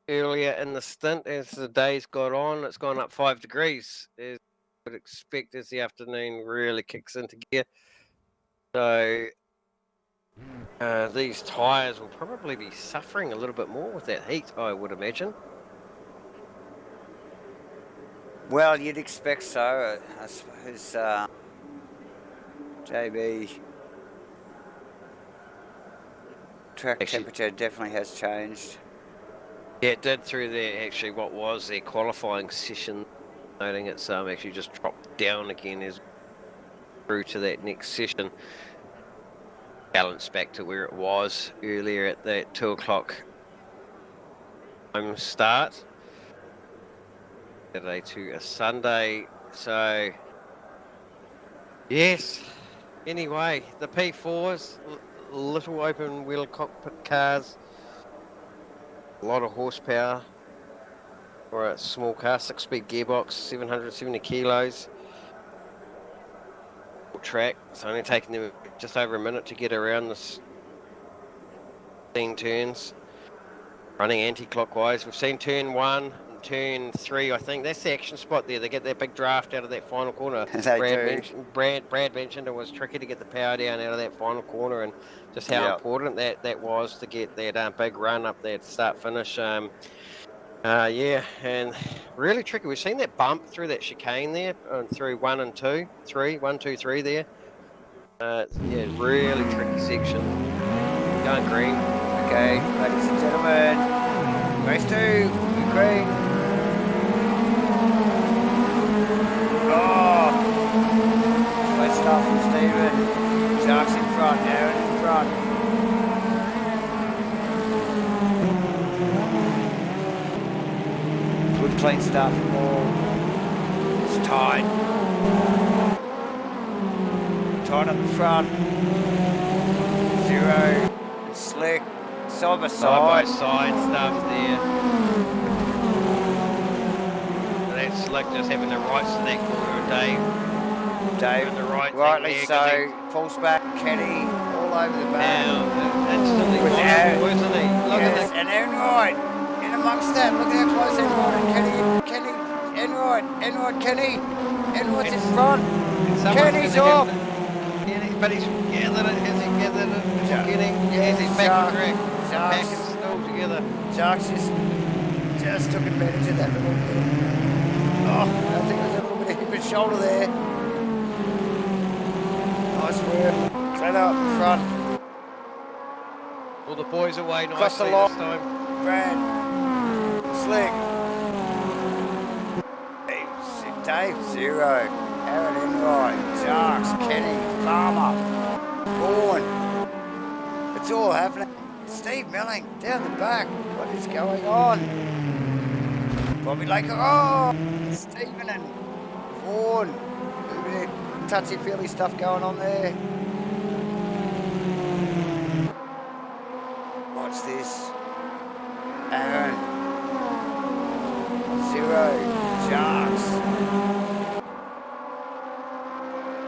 earlier in the stint. As the days got on, it's gone up 5 degrees. As you would expect as the afternoon really kicks into gear. So these tyres will probably be suffering a little bit more with that heat, I would imagine. Well, you'd expect so. I suppose JB track temperature definitely has changed. Yeah, it did through their what was their qualifying session. Noting it's actually just dropped down again as through to that next session. Balance back to where it was earlier at that 2 o'clock time start. Saturday to a Sunday, so yes. Anyway, the P4s, little open wheel cockpit cars, a lot of horsepower for a small car, 6-speed gearbox, 770 kilos. Track, it's only taking them just over a minute to get around this 15 turns. Running anti-clockwise. We've seen turn 1. Turn 3, I think that's the action spot there. They get that big draft out of that final corner. Brad mentioned it was tricky to get the power down out of that final corner, and just how important that was to get that big run up there to start finish. Yeah, and really tricky. We've seen that bump through that chicane there, through 1 and 2, 3, 1, 2, 3 there. Yeah, really tricky section. Going green. Okay, ladies and gentlemen, race 2, green. Oh, great start from Stephen. Sharks in front, Aaron in front. Good clean start from all. It's tight. Tight up the front. Zero. It's slick. Side by side stuff there. That's slick, just having the rights to that corner, Dave in the right rightly thing there, so pulls back, Kenny all over the back. Now, instantly with Aaron, wasn't he? Look at that. And Enright in amongst that. Look at how close Enright and Kenny. Enright's in front. Kenny's off. But he's gathered it. Has he gathered it? Has he back on track? Back and still together. Sharks just took advantage of that little bit. Oh, I think there's a little bit of hip and shoulder there. Nice work. Clean up front. All the boys away nicely Across the line. this time. Brad. Slick. Dave Zero. Aaron Enright. Sharks. Kenny. Farmer. Vaughan. It's all happening. Steve Milling down the back. What is going on? Bobby Laker. Oh! Stephen and Vaughan. A little bit of touchy-feely stuff going on there. Watch this. Aaron. Zero. Sharks.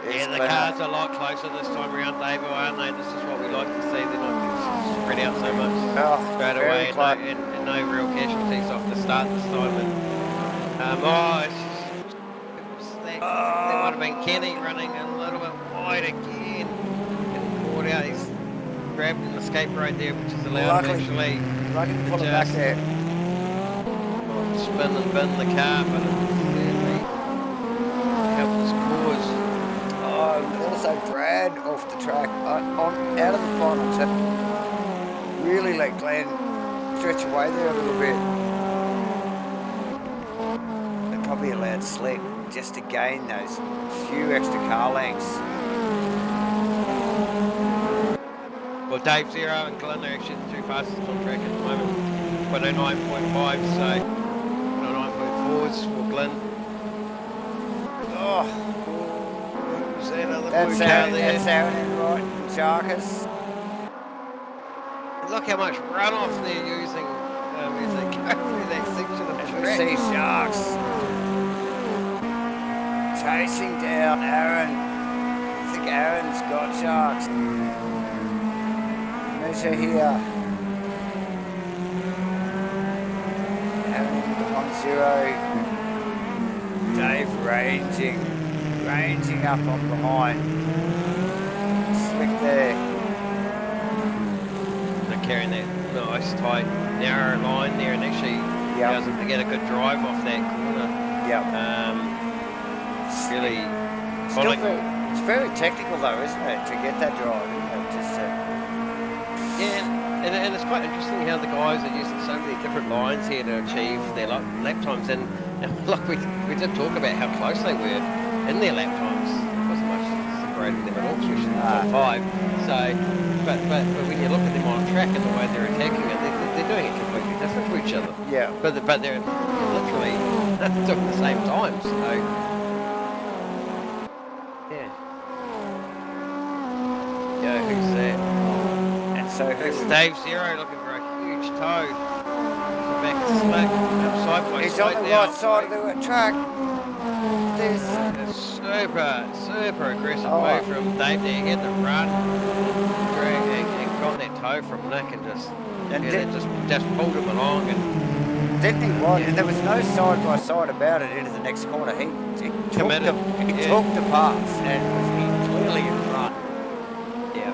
Yeah, the cars are a lot closer this time around, Dave, aren't they? This is what we like to see. They're not spread out so much straight away, and no real casualties off the start this time. And, that might have been Kenny running a little bit wide again, getting caught out. He's grabbed an escape road there, which is allowed him actually to pull it back there. Spin and bin the car, but it certainly helped his cause. Oh, also Brad off the track, out of the final tip. Really let Glenn stretch away there a little bit. They probably allowed Slick just to gain those few extra car lengths. Well, Dave Zero and Glenn are actually the two fastest on track at the moment. 109.5, so 109.4s for Glenn. Oh, who's that other that's blue car there? That's Aaron and right, Jarkus. Look how much runoff they're using as they go through that section of the track. We see Sharks chasing down Aaron. I think Aaron's got Sharks. Measure here. Aaron into the 1-0. Dave ranging up on behind. Slick there. Carrying that nice tight narrow line there, and actually allows him to get a good drive off that corner. Really it's very technical though, isn't it, to get that drive, isn't it? Just and it's quite interesting how the guys are using so many different lines here to achieve their lap times, and like we did talk about how close they were in their lap times. It wasn't much separating them at all, especially in the top 5. So but when you look at them on track and the way they're attacking it, they're doing it completely different to each other. Yeah. But they're literally doing the same time. So yeah, who's that? And so it's Dave Zero looking for a huge toe. Back and Slick, side by he's side on the now. right side of the track. There's a super aggressive move from Dave there. He had to run, and got that toe from Nick, and just pulled him along. And didn't he? What? And there was no side by side about it into the next corner. He took the pass and was clearly in front. Yeah.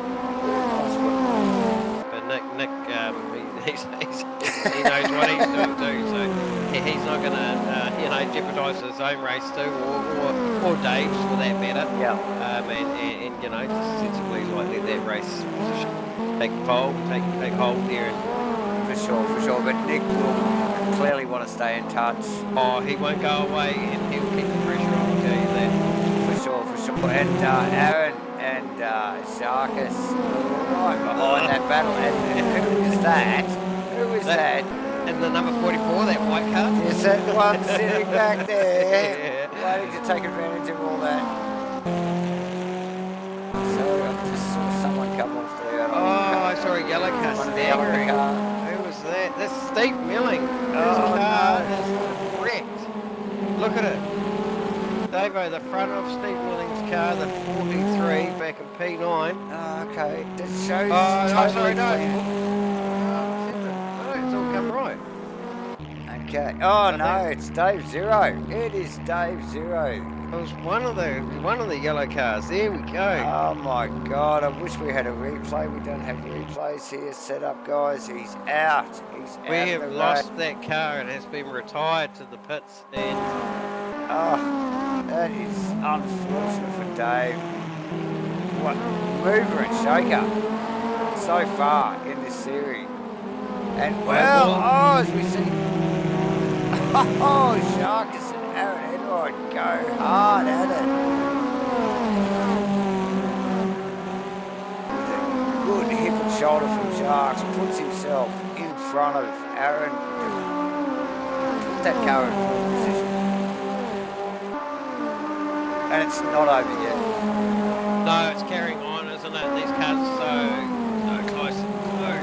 But Nick, he knows what he's doing too, so he's not going to jeopardise his own race too, or Dave's for that matter. Yeah. And just sensibly let that race position take hold there. For sure. But Nick will clearly want to stay in touch. Oh, he won't go away, and he'll keep the pressure on. I'll tell you that. For sure. And Aaron and Sharkus right behind that battle. And who is that? Who is that? And the number 44, that white car? Is that the one sitting back there? Waiting to take advantage of all that. So I just saw someone come off there. I saw a yellow car staggering. Who was that? That's Steve Milling. His car is wrecked. Look at it. Davo, the front of Steve Milling's car, the 43 back in P9. Oh, okay. That shows totally no. It's all come right. Okay. Oh no, it's Dave Zero. It is Dave Zero. It was one of the yellow cars. There we go. Oh my God! I wish we had a replay. We don't have replays here set up, guys. He's out. We have lost that car. It has been retired to the pits, and that is unfortunate for Dave. What mover and shaker so far in this series. And as we see, Sharkus and Aaron Enright go hard at it. With a good hip and shoulder from Sharks, puts himself in front of Aaron to put that car in full position. And it's not over yet. No, it's carrying on, isn't it? These cars are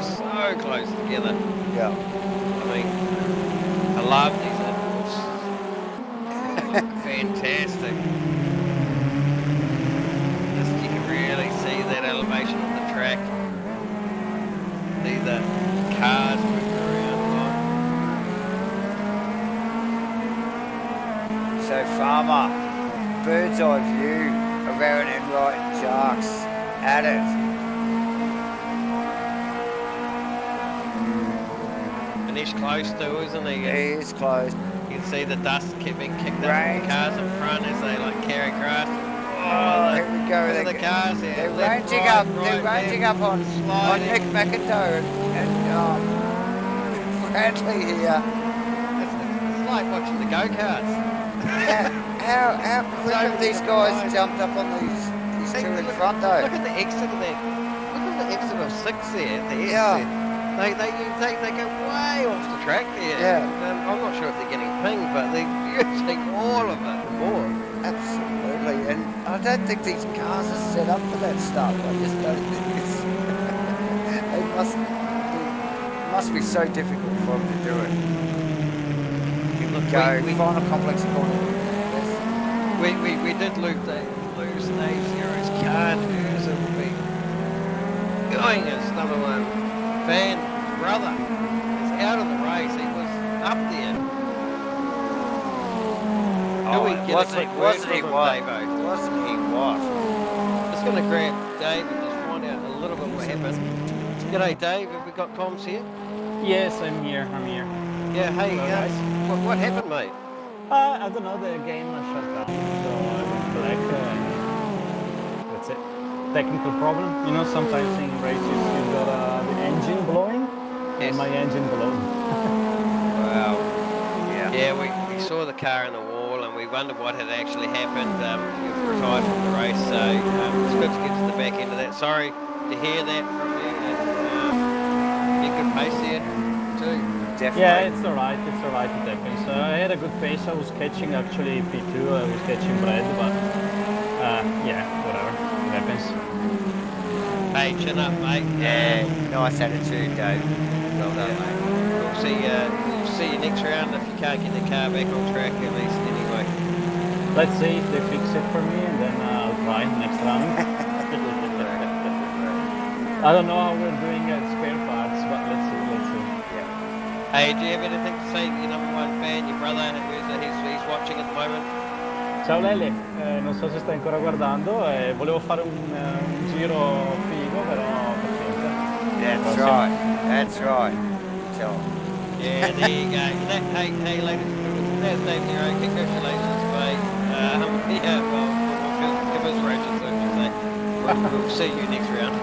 so close together. Yeah. I mean, I love these intervals. Fantastic. see the cars moving around a lot. So Farmer, bird's eye view of Aaron Enright and Jarks at it. And he's close too, isn't he? He is close. You can see the dust being kicked up Right. from the cars in front as they like carry grass. Oh, here we go. Look at the cars here. They're Left, ranging right, up. right, They're ranging left, up on sliding. Nick McIntyre and Bradley here. It's like watching the go-karts. How quick have these guys jumped up on these two in front though? Look at the exit of that. Look at the exit of 6 there. The Yeah. They go way off the track there. Yeah. And I'm not sure if they're getting pinged, but they're using all of it and more. Absolutely, and I don't think these cars are set up for that stuff. I just don't think it's. It must be so difficult for them to do it. Look, Go, we final complex corner. we did lose Dave Zero's car, and Urza will be going as number one. Van brother is out of the race. He was up there. Oh, we get a wasn't quick word he from what? Davo? Wasn't he what? Just going to grab Dave and just find out a little bit what happened. G'day Dave, have we got comms here? Yes, I'm here. Yeah, hey, Hello, guys. what happened, mate? I don't know, the game shut down, so I went black. That's it. Technical problem. You know, sometimes in races you got the engine blowing, Yes. and my engine blew. Wow. Yeah. Yeah, we saw the car in the wall and we wondered what had actually happened. You've retired from the race, so it's good to get to the back end of that. Sorry to hear that from you. And, you good pace there too. Definitely. Yeah, it's alright, it happens. I had a good pace, I was catching actually P2, I was catching Brad, but yeah, whatever, it happens. Hey, chin up, mate. Yeah, nice attitude, Dave. Well done, mate. We'll see you next round if you can't get the car back on track at least anyway. Let's see if they fix it for me, and then I'll try next round. I don't know how we're doing spare parts, but let's see. Hey, do you have anything to say to your number one fan, your brother, and he's watching at the moment? Ciao Lele, non so se stai ancora guardando, volevo fare un giro figo, però pazienza. That's right. Tell him. Yeah, there you go. Hey, ladies and gentlemen, that's Dave Nero. Congratulations, mate. Yeah, well, commiserations, I should say. We'll see you next round.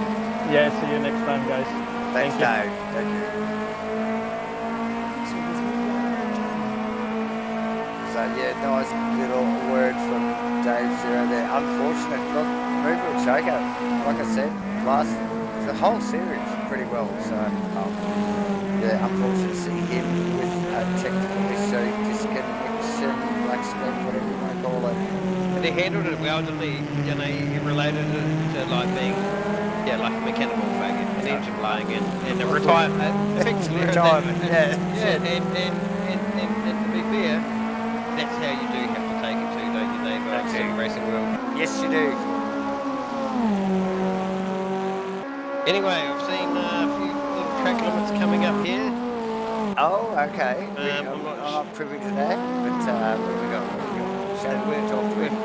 Yeah, see you next time, guys. Thanks, Thank you. Dave. Thank you. So yeah, nice little word from Dave Zero there. Unfortunate, look, Mover and Shaker, like I said, last the whole series pretty well. So yeah, unfortunate to see him with a technical issue, disconnection, black screen, whatever you want to call it. But he handled it well, didn't he? You know, he related it to like being, yeah, like a mechanical failure, an engine blowing in, and a retirement. Retirement, yeah. Yeah, and to be fair, that's how you do have to take it too, don't you, Dave? That's In it. the racing world. Yes, you do. Anyway, I've seen a few little track limits coming up here. Oh, okay. I'm not privy to that, but what have we got? Shall we talk to him?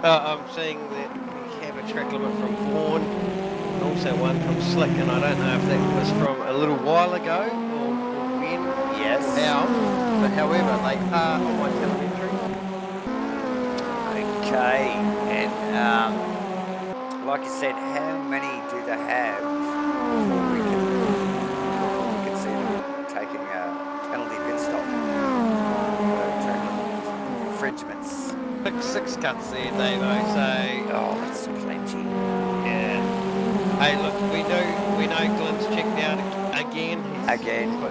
I'm seeing that we have a track limit from Vaughan, and also one from Slick, and I don't know if that was from a little while ago or when Yes. or how, but however, they are on my telemetry. Okay, and like you said, how many do they have before we can see them taking a penalty pit stop for track limit infringements? Six cuts there, Davo, so Oh, that's plenty. yeah. Hey, look, we know Glenn's checked out again.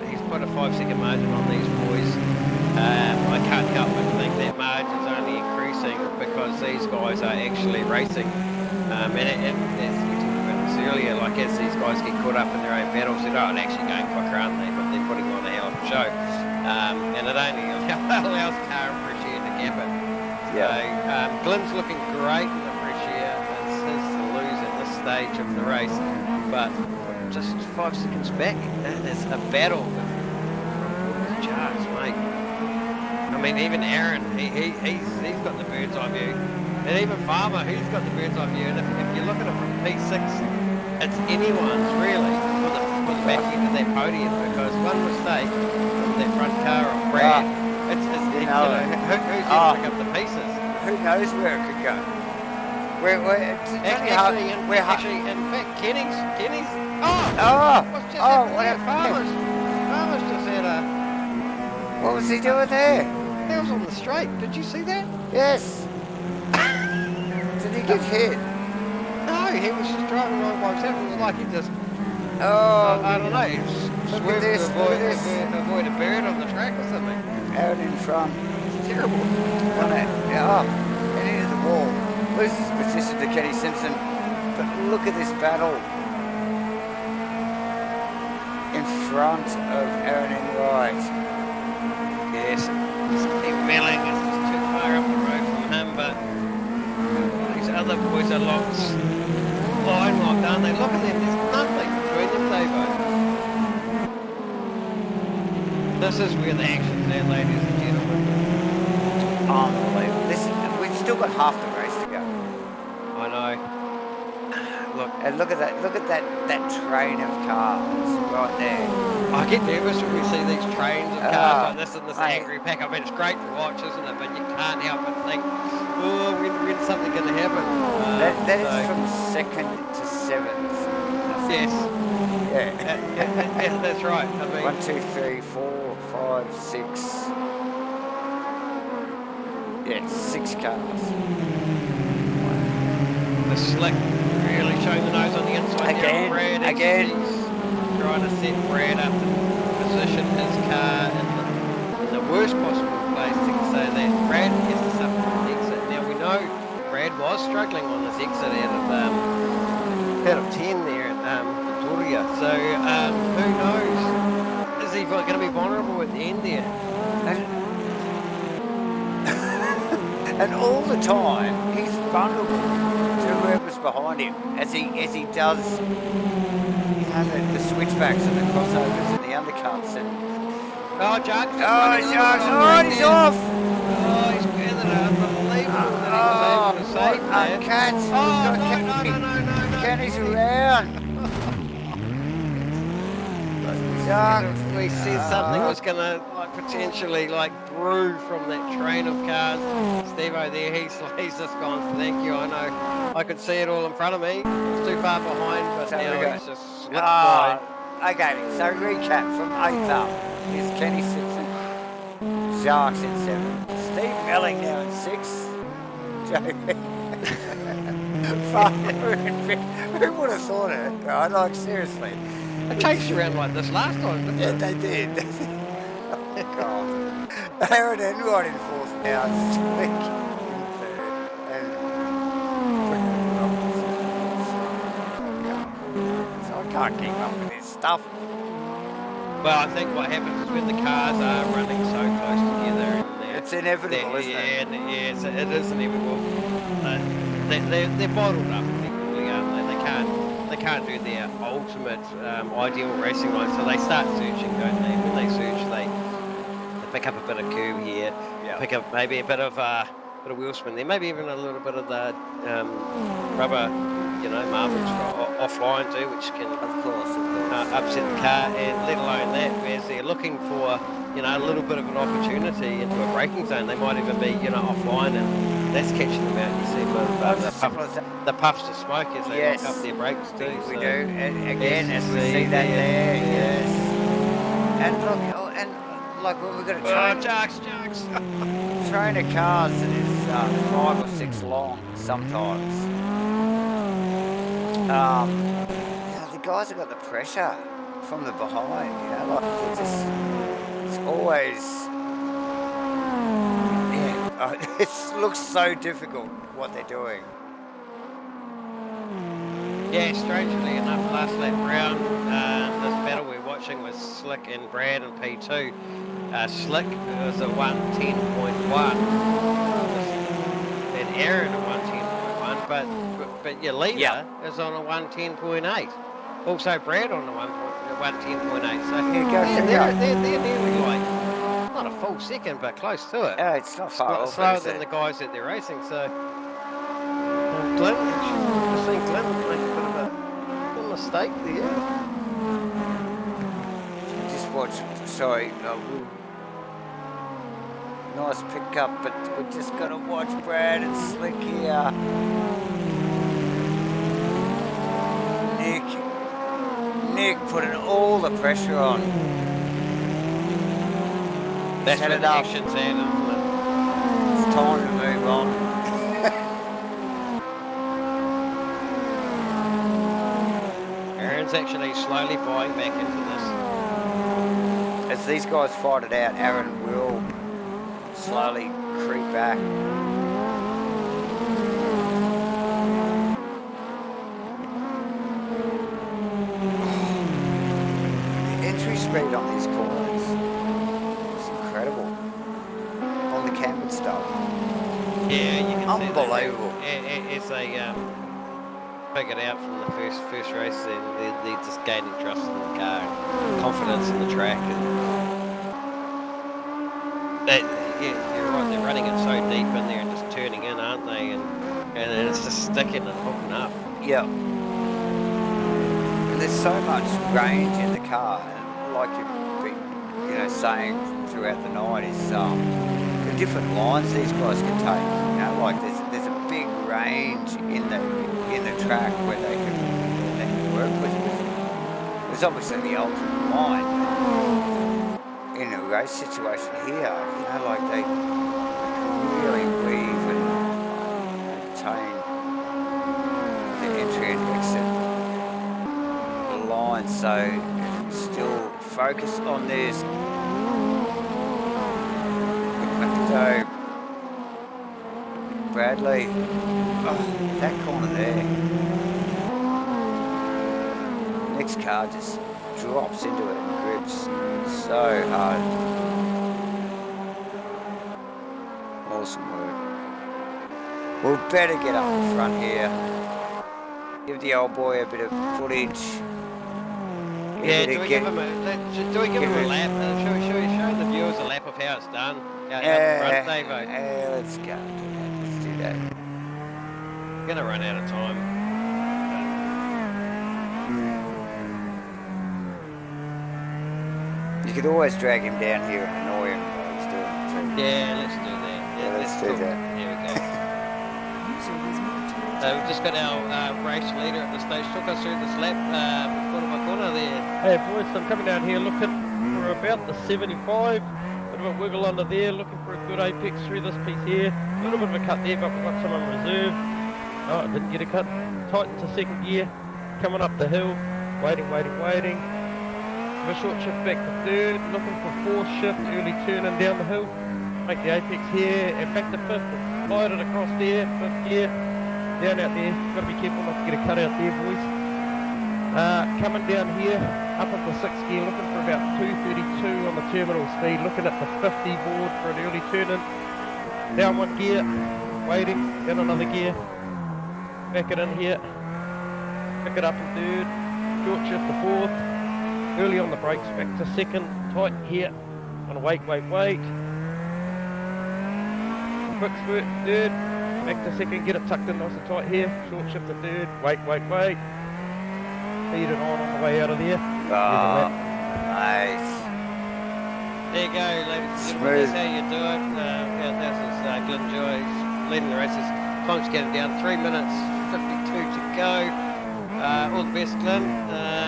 He's put a 5-second margin on these boys. I can't help but think that margin's only increasing because these guys are actually racing. And as we talked about this earlier, like as these guys get caught up in their own battles, they're actually going quicker, aren't they? But they're putting on a hell of a show. And it only allows car and fresh air to gap it. Yeah. So, Glenn's looking great in the fresh air. It's his to lose at this stage of the race. But just 5 seconds back. There's a battle with Charles, mate. I mean, even Aaron, he's got the bird's eye view. And even Farmer, he's got the bird's eye view. And if you look at it from P6, it's anyone's really for the back end of that podium, because one mistake from that front car of Brad, it's who's going to pick up the pieces? Who knows where it could go? Actually, in fact, Kenny's. What's just happened what there? happened? Farmer's just had a. What was he doing there? He was on the straight. Did you see that? Yes. Did he get hit? No, he was just driving along by himself. It was like he just. Oh, I don't know. He look swerved at this, to look at this. avoid a bird on the track or something. Out in front. It's terrible. And into the wall. Loses position to Kenny Simpson. But look at this battle. In front of Aaron Enright. Yes, Steve Melling is just too far up the road from him, but these other boys are line locked, aren't they? Look at them, there's nothing between them, Davo. This is where the action's at, ladies and gentlemen. Unbelievable. We've still got half the race to go. I know. Look at that train of cars right there. I get nervous when we see these trains of cars like this in this angry pack. I mean, it's great to watch, isn't it? But you can't help but think, oh, when's something going to happen? That is from 2nd to 7th. Yes. Yeah. That's right. I mean, 1, 2, 3, 4, 5, 6. Yeah, 6 cars. the slick really showing the nose on the inside. Again. He's trying to set Brad up to position his car in the worst possible place to say that Brad has to suffer from the exit. Now we know Brad was struggling on this exit out of 10 there at Victoria. So who knows? Is he going to be vulnerable at the end there? And all the time, he's vulnerable to whoever's behind him as he does the switchbacks and the crossovers and the undercuts and. Oh, Jack! He's off! Oh, he's gathered unbelievable that he was able to save that. Cats! No. Kenny's around. We said something was going to potentially brew from that train of cars. Steve-O there, he's just gone, thank you, I know. I could see it all in front of me. It's too far behind, but So now he's just slipped by. Okay, so recap from 8th up is Kenny Simpson, Jacques in 7th, Steve Melling now in 6th, who would have thought it? Right? Seriously. They chased around like this last time, didn't Yeah, they? they did. Oh, God. Aaron Enright in 4th now, Slick in 3rd, and so I can't keep up with this stuff. Well, I think what happens is when the cars are running so close together, and It's inevitable, isn't it? Yeah, it is inevitable. They're bottled up effectively, aren't they? They can't do their ultimate ideal racing line, so they start searching, don't they? When they search, they pick up a bit of curve here, pick up maybe a bit of wheel spin there, maybe even a little bit of the rubber, marbles offline too, which can of course upset the car, and let alone that, as they're looking for a little bit of an opportunity into a braking zone, they might even be offline, and that's catching them out. You see a bit of the puffs of smoke as they lock up their brakes too. We do, and again, as we see that there, yes. And look, we've got a train of cars that is 5 or 6 long sometimes. The guys have got the pressure from the behind, it's always, it looks so difficult what they're doing. Yeah, strangely enough, last lap round, this battle we're watching was Slick and Brad in P2. Slick was a 110.1 and Aaron a 110.1, but your leader is on a 110.8. Also, Brad on the 110.8. So Yeah, go check it they're out. nearly like not a full second, but close to it. It's not far off, Slower is than it? the guys that they're racing. So Glenn, I think Glenn make a bit of a mistake there. Just watch. Sorry. Nice pickup, but we just got to watch Brad and Slick here. Nick putting all the pressure on. That's Set where it the up. action's at, isn't it? It's time to move on. Aaron's actually slowly buying back into this. As these guys fight it out, Aaron will slowly creep back. The entry speed on these corners is incredible. On the cambered stuff. Yeah, you can Unbelievable. see that. As they figured out from the first race, they're just gaining trust in the car, confidence in the track, and you're right. They're running it so deep in there and just turning in, aren't they? And it's just sticking and hooking up. Yeah. And there's so much range in the car, and like you've been, saying throughout the night is the different lines these guys can take. Like there's a big range in the track where they can work with. There's obviously the ultimate line. In a race situation here, like they can really weave and maintain the entry and exit line, so still focus on this. So Bradley, that corner there. Next car just drops into it and grips so hard. Awesome work. We'll better get up in front here. Give the old boy a bit of footage. Yeah, do we give him a lap? Show the viewers a lap of how it's done out the front, Davo? Let's go. Let's do that. Gonna run out of time. You could always drag him down here and annoy him while he's doing it too. Yeah, let's do that. Yeah, let's do that. Here we go. User was moved to your We've just got our race leader at the stage. Took us through this lap, corner by corner there. Hey boys, I'm coming down here looking for about the 75. Bit of a wiggle under there, looking for a good apex through this piece here. A little bit of a cut there, but we've got some on reserve. Oh, I didn't get a cut. Tighten to second gear. Coming up the hill. Waiting. Have a short shift back to third. Looking for fourth shift, early turning down the hill. Make the apex here and back to fifth. Slide it across there, fifth gear. Down out there. Got to be careful not to get a cut out there, boys. Coming down here, up into sixth gear, looking for about 232 on the terminal speed. Looking at the 50 board for an early turn-in. Down one gear, waiting, down another gear. Back it in here. Pick it up in third. Short shift to fourth. Early on the brakes, back to second. Tight here. Gonna wait. Quick spurt, third. Back to second, get it tucked in nice and tight here. Short shift to third. Wait. Feed it on the way out of there. Nice. There you go, ladies and gentlemen. Smooth. That's how you do it. This is Glenn Joyce leading the races. Time's getting down. 3 minutes 52 to go. All the best, Glenn.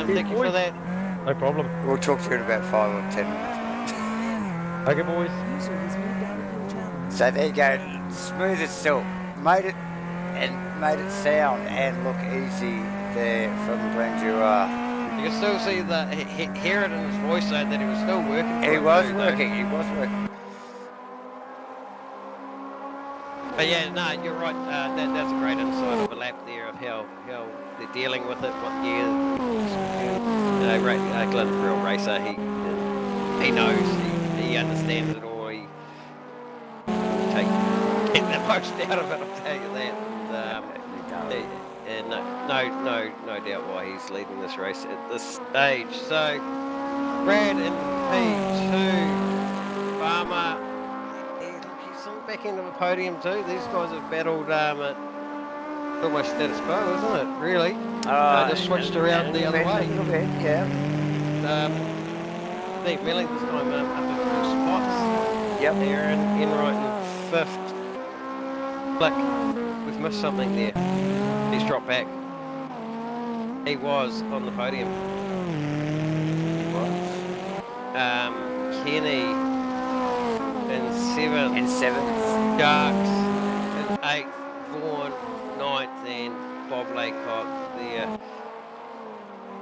Thank you for that. No problem. We'll talk to you in about 5 or 10 minutes. Okay, boys. user was moved out of your channel. So there you go. Smooth as silk. Made it sound and look easy there from Glenn Jura. You can still see hear it in his voice though, that he was still working. He was working. But yeah, no, you're right. That's a great insight of a lap there of how they're dealing with it. What year? Glenn's a real racer. He knows. He understands it all. He get the most out of it. I'll tell you that. and no doubt why he's leading this race at this stage. So Brad in P2, Farmer, he's on the back end of a podium too. These guys have battled at almost status quo, isn't it? Really? Just switched around the other way. A little bit, yeah. Steve Milling this time up in 4 spots. Yep. Aaron Enright in 5th. Flick, we've missed something there. He's dropped back. He was on the podium. He was. Kenny in 7th. In 7th. Sharks in 8th. Vaughan 9th, and Bob Laycock there.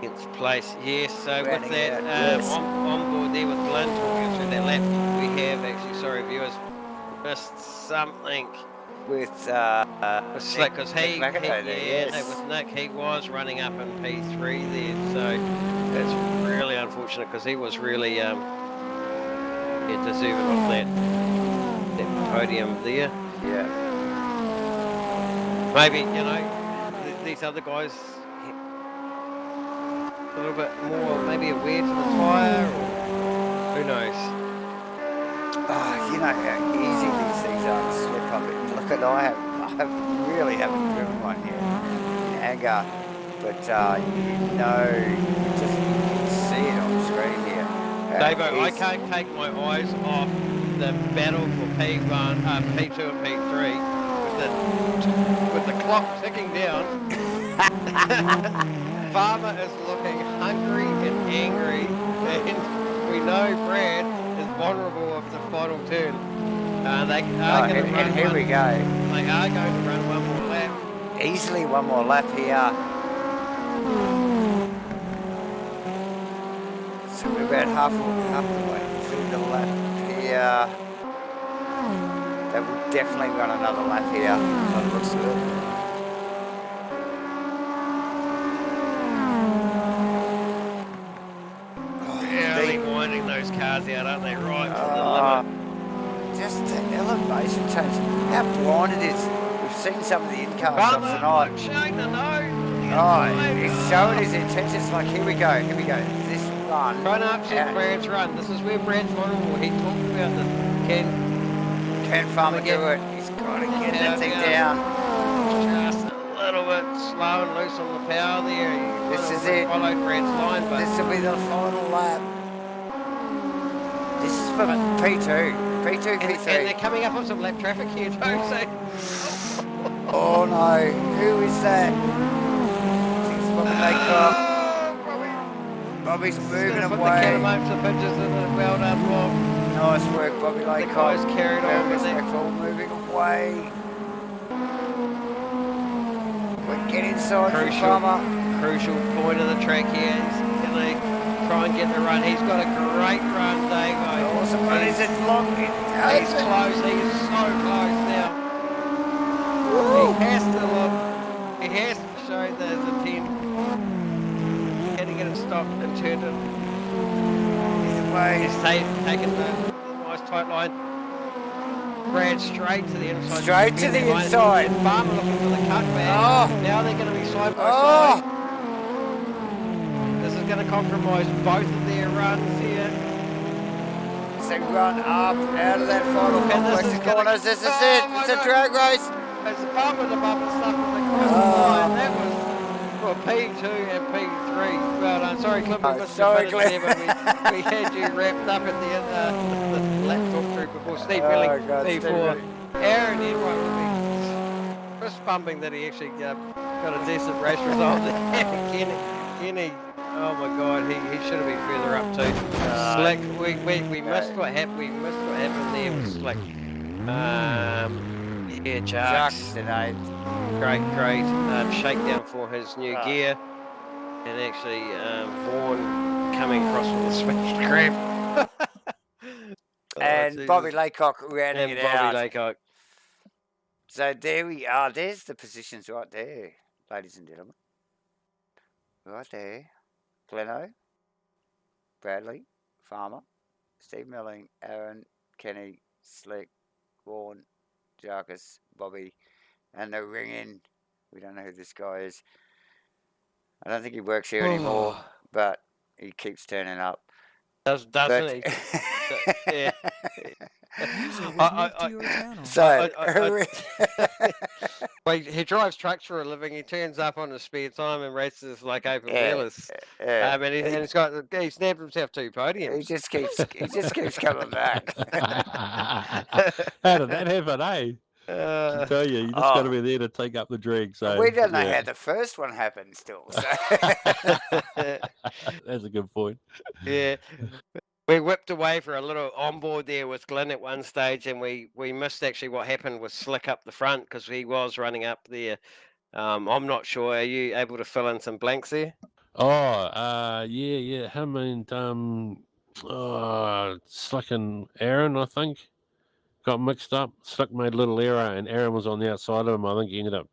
10th place, yes. So Rounding with that, out, yes. on board there with Glenn talking through that lap, we have actually, sorry viewers, missed something With with Slick, because Nick McIntyre there, yes. with Nick, he was running up in P3 there, so that's really unfortunate because he was really deserving of that podium there. Yeah. Maybe, these other guys a little bit more maybe aware to the tyre, or who knows. Oh, you know how easy these things are to slip up in. Look at I really haven't driven one yet in anger, but you just see it on the screen here. Davo, I can't take my eyes off the battle for P1, P2 and P3 with the clock ticking down. Farmer is looking hungry and angry, and we know Brad is vulnerable of the final turn. They are going to run here we go. They are going to run one more lap. Easily one more lap here. So we're about halfway through the lap here. They will definitely run another lap here. That looks good. Really winding those cars out, aren't they? Right to the limit. Just the elevation change. How blind it is. We've seen some of the in-car shots tonight. Showing the nose. Oh, he's showing his intentions. Like, here we go. This run. Run up to Brad's run. This is where Brad's vulnerable. He talked about the Can Farmer do it? He's got to get that thing down. Just a little bit slow and loose on the power there. This is it. Followed Brad's line, but This will be the final lap. This is for P2. P2, P3. and they're coming up on some lap traffic here too. So Oh no, who is that? I think it's Bobby Laycock. Bobby's moving put away. the Catamounts of pitches in the well done, Bob. Nice work, Bobby Laycock. The guys carried on with it. Respectful, moving away. Quick, get inside from Farmer. Crucial point of the track here. He's going to try and get the run. He's got a great run, Davo. Awesome run. Is it long? He's close. He's so close now. Woo. He has to look. He has to show the intent. He had to get it stopped and turned it. Either way. He's taken the nice tight line. Brad straight to the inside. Straight to the inside. And Farmer looking for the cutback. Oh. Now they're going to be side by Oh. side. This is going to compromise both of their runs here. They run up out of that final complex of corners. This is it. It's a drag race. It's a bumper to bumper stuff from the cross the line. That was for P2 and P3. Well done. Sorry, Cliff, we missed sorry, the finish there, but we had you wrapped up at the end the laptop through before Steve Billing God, Steve P4. Billing. Aaron Enright would be fist bumping that he actually got a decent race result there. Kenny, oh my God, he should have been further up too. Slick, we missed what happened. We missed what happened there with Slick. Yeah, Jarks today. Great shakedown for his new gear, and actually Vaughan coming across with a smashed crab. And Bobby Laycock rounding it out. Bobby Laycock. So there we are. There's the positions right there, ladies and gentlemen. Right there. Gleno, Bradley, Farmer, Steve Milling, Aaron, Kenny, Slick, Vaughan, Jarkus, Bobby, and the ringing We don't know who this guy is. I don't think he works here anymore, but he keeps turning up. Doesn't he? Yeah. User was moved to your channel. So, well, he drives trucks for a living. He turns up on his spare time and races like open wheelers. And he snapped himself 2 podiums. He just keeps coming back. How did that happen, eh? I tell you, you just got to be there to take up the drag. So we don't know how the first one happened still. So. That's a good point. Yeah. We whipped away for a little onboard there with Glenn at one stage, and we missed actually what happened with Slick up the front because he was running up there. I'm not sure. Are you able to fill in some blanks there? Oh, yeah. Him and Slick and Aaron, I think, got mixed up. Slick made a little error, and Aaron was on the outside of him. I think he ended up,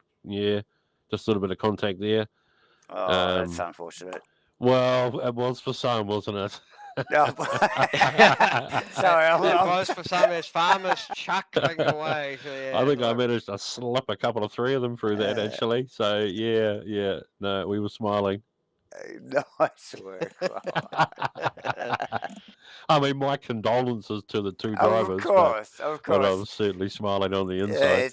just a little bit of contact there. Oh, that's unfortunate. Well, it was for some, wasn't it? No. Sorry, it was for some as farmers chuckling away. So, yeah, I think I managed to slip a couple of 3 of them through that actually. So yeah. No, we were smiling. Nice work. I mean, my condolences to the 2 drivers. Of course. But I was certainly smiling on the inside.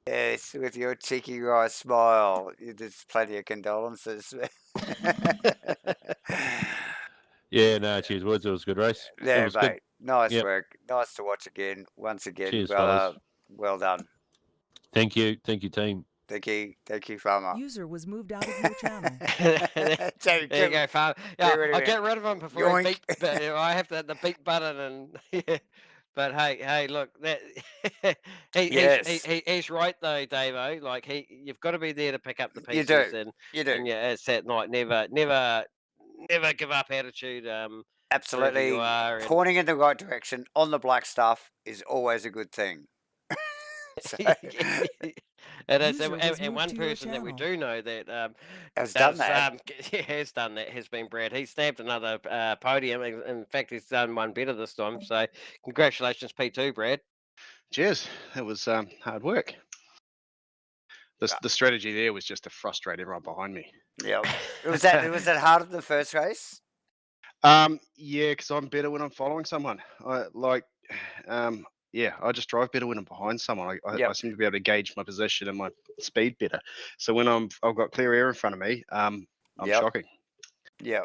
Yes, with your cheeky wry smile, there's plenty of condolences. Yeah, no, cheers, Woods. It was a good race. Yeah, mate. Good. Nice work. Nice to watch again. Once again, cheers, fellas. Well done. Thank you, team. Thank you, Farmer. User was moved out of your channel. There you go, Farmer. Yeah, I'll get rid of him before he beep. I have to hit the beep button and. But hey, look, that he's right though, Davo. Like you've got to be there to pick up the pieces. You do. And yeah, it's that night. Never give up attitude. Absolutely. Pointing in the right direction on the black stuff is always a good thing. And one person that we do know that has done that has been Brad. He stabbed another podium. In fact, he's done one better this time. So congratulations, P2, Brad. Cheers. That was hard work. The strategy there was just to frustrate everyone behind me. Yeah. Was that hard in the first race? Yeah, because I'm better when I'm following someone. I just drive better when I'm behind someone. I seem to be able to gauge my position and my speed better. So when I've got clear air in front of me, I'm shocking. Yeah.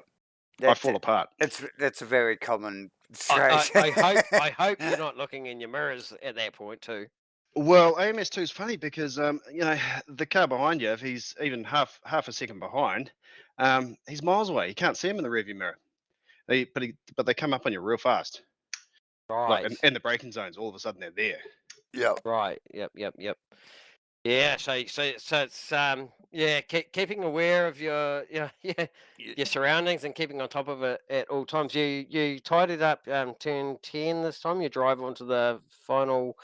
I fall apart. That's a very common strategy. I hope you're not looking in your mirrors at that point too. Well, AMS2 is funny because the car behind you, if he's even half a second behind, he's miles away. You can't see him in the rearview mirror. But they come up on you real fast. Right. And the braking zones, all of a sudden they're there. Yeah. Right. Yep. Yeah. So it's keeping aware of your surroundings and keeping on top of it at all times. You tied it up turn 10 this time. You drive onto the final.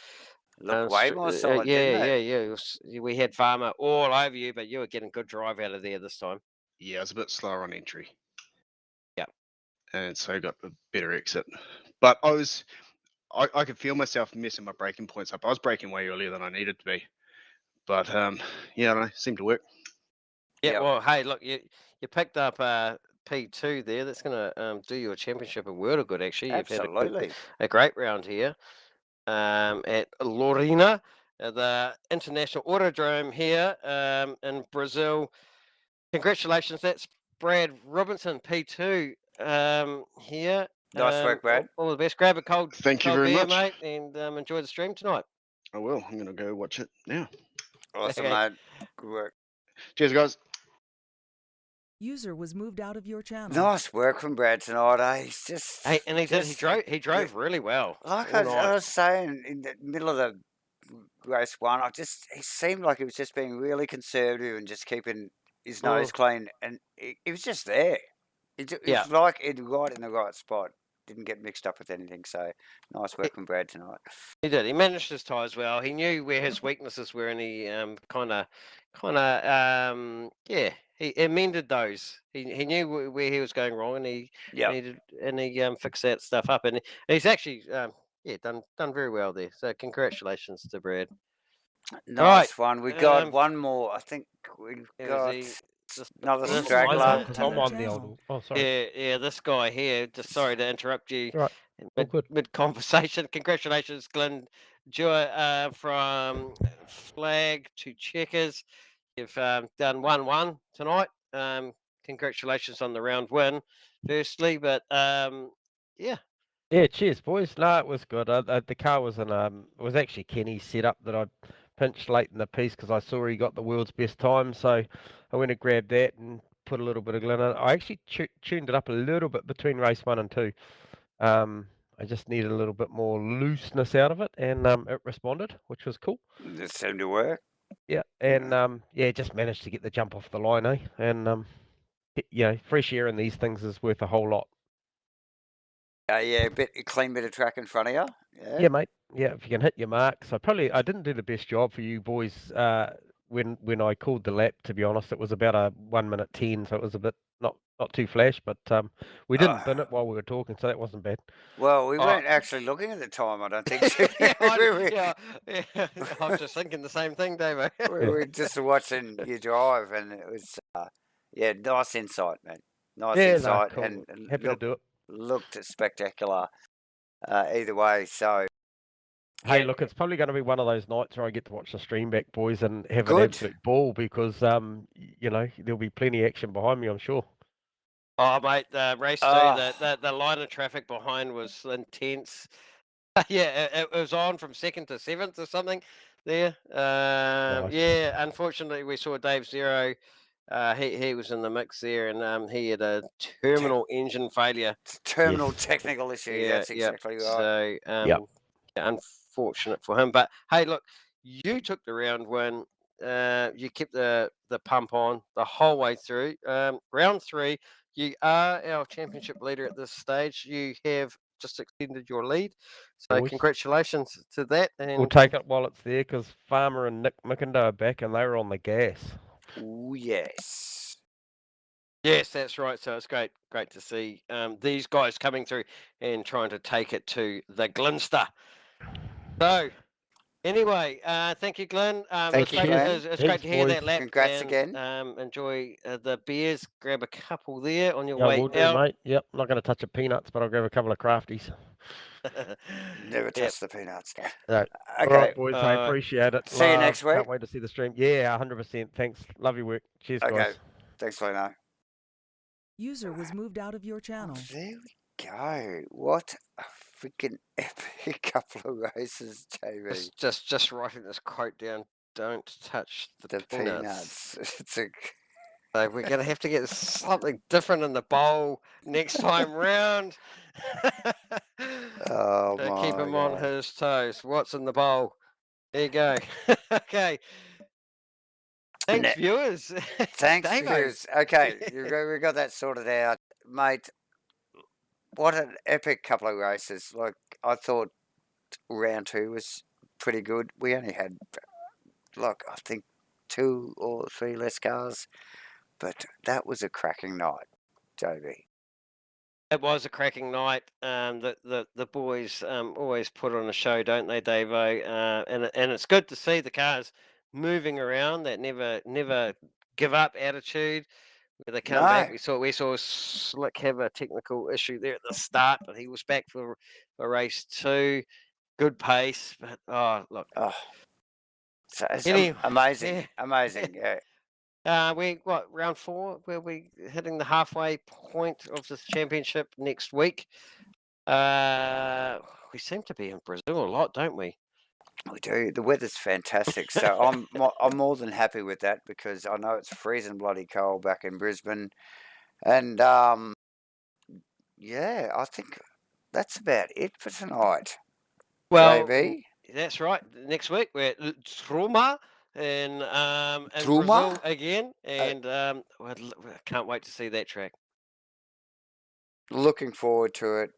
Look way more solid. Yeah. We had Farmer all over you, but you were getting good drive out of there this time. Yeah, I was a bit slower on entry. Yep. And so I got a better exit. But I could feel myself messing my braking points up. I was braking way earlier than I needed to be. But I don't know, it seemed to work. Yeah, yep. Well, hey, look, you picked up P2 there. That's going to do your championship a world of good, actually. Absolutely. You've had a great round here at Londrina, the International Autodrome here in Brazil. Congratulations, that's Brad Robinson, P2 here. Nice work, Brad. All the best. Grab a cold Thank you very much, mate, and enjoy the stream tonight. I will. I'm going to go watch it now. Awesome, mate. Good work. Cheers, guys. User was moved out of your channel. Nice work from Brad tonight. He's just he drove really well. Like I was saying in the middle of the race one, he seemed like he was just being really conservative and just keeping his nose clean, and he was just there. It was like right in the right spot. Didn't get mixed up with anything. So nice work from Brad tonight. He did. He managed his tyres well. He knew where his weaknesses were, and he he amended those. He knew where he was going wrong, and he fixed that stuff up. And he's actually done very well there. So congratulations to Brad. Nice one. We got one more. I think we've got another This straggler. because I'm on the old. Oh, sorry. Yeah, this guy here. Just sorry to interrupt you. Right. Mid conversation. Congratulations, Glenn Dewar, from flag to checkers. You've done 1-1 tonight. Congratulations on the round win, firstly. But yeah. Yeah, cheers, boys. No, it was good. The car was in it was actually Kenny's setup that I pinched late in the piece because I saw he got the world's best time. So I went and grabbed that and put a little bit of Glen in it. I actually tuned it up a little bit between race 1 and 2. I just needed a little bit more looseness out of it, and it responded, which was cool. It seemed to work. Yeah, and just managed to get the jump off the line, eh? And fresh air in these things is worth a whole lot. Yeah, a clean bit of track in front of you. Yeah, mate. Yeah, if you can hit your marks. I didn't do the best job for you boys when I called the lap. To be honest, it was about a 1 minute 10, so it was a bit not too flash. But we didn't bin it while we were talking, so that wasn't bad. Well, we weren't actually looking at the time. I don't think. I was just thinking the same thing, Dave. We were just watching you drive, and it was nice insight, man. Nice insight, cool. and happy to do it. Looked spectacular. Either way, so. Hey, look, it's probably going to be one of those nights where I get to watch the stream back, boys, and have an absolute ball because, there'll be plenty of action behind me, I'm sure. Oh, mate, the race 2, the line of traffic behind was intense. It was on from 2nd to 7th or something there. Nice. Unfortunately, we saw Dave Zero. He was in the mix there, and he had a terminal engine failure. Terminal technical issue. That's exactly right. So, unfortunate for him. But hey, look, you took the round win. You kept the pump on the whole way through. Round 3, you are our championship leader at this stage. You have just extended your lead. So congratulations to that. And we'll take it while it's there because Farmer and Nick Mickinder are back and they were on the gas. Oh, yes. Yes, that's right. So it's great to see these guys coming through and trying to take it to the Glinster. So, anyway, thank you, Glenn. Thank you, Glenn. It's great to hear that lap. Congrats again. Enjoy the beers. Grab a couple there on your way we'll do, mate. Yep, not going to touch the peanuts, but I'll grab a couple of crafties. Never touch the peanuts. No. Okay, all right, boys. I appreciate it. See you next week. Can't wait to see the stream. Yeah, 100%. Thanks. Love your work. Cheers, guys. Okay, thanks, Leno. User was moved out of your channel. There we go. What a freaking epic couple of races, JB. Just writing this quote down. Don't touch the peanuts. It's so we're going to have to get something different in the bowl next time round. Oh, keep him on his toes. What's in the bowl? There you go. Okay. Thanks, viewers. Thanks, viewers. Okay, we got that sorted out. Mate, what an epic couple of races. Like, I thought round 2 was pretty good. We only had, I think 2 or 3 less cars. But that was a cracking night, JB. It was a cracking night. The boys always put on a show, don't they, Davo? And it's good to see the cars moving around. That never give up attitude. Where they come back, we saw Slick have a technical issue there at the start, but he was back for race 2. Good pace, but look. So it's amazing, amazing. Yeah. Round 4? Where we hitting the halfway point of this championship next week? We seem to be in Brazil a lot, don't we? We do. The weather's fantastic, so I'm more than happy with that because I know it's freezing bloody cold back in Brisbane, and I think that's about it for tonight. Well, JB? That's right. Next week we're at Truma in Brazil again, and I can't wait to see that track. Looking forward to it.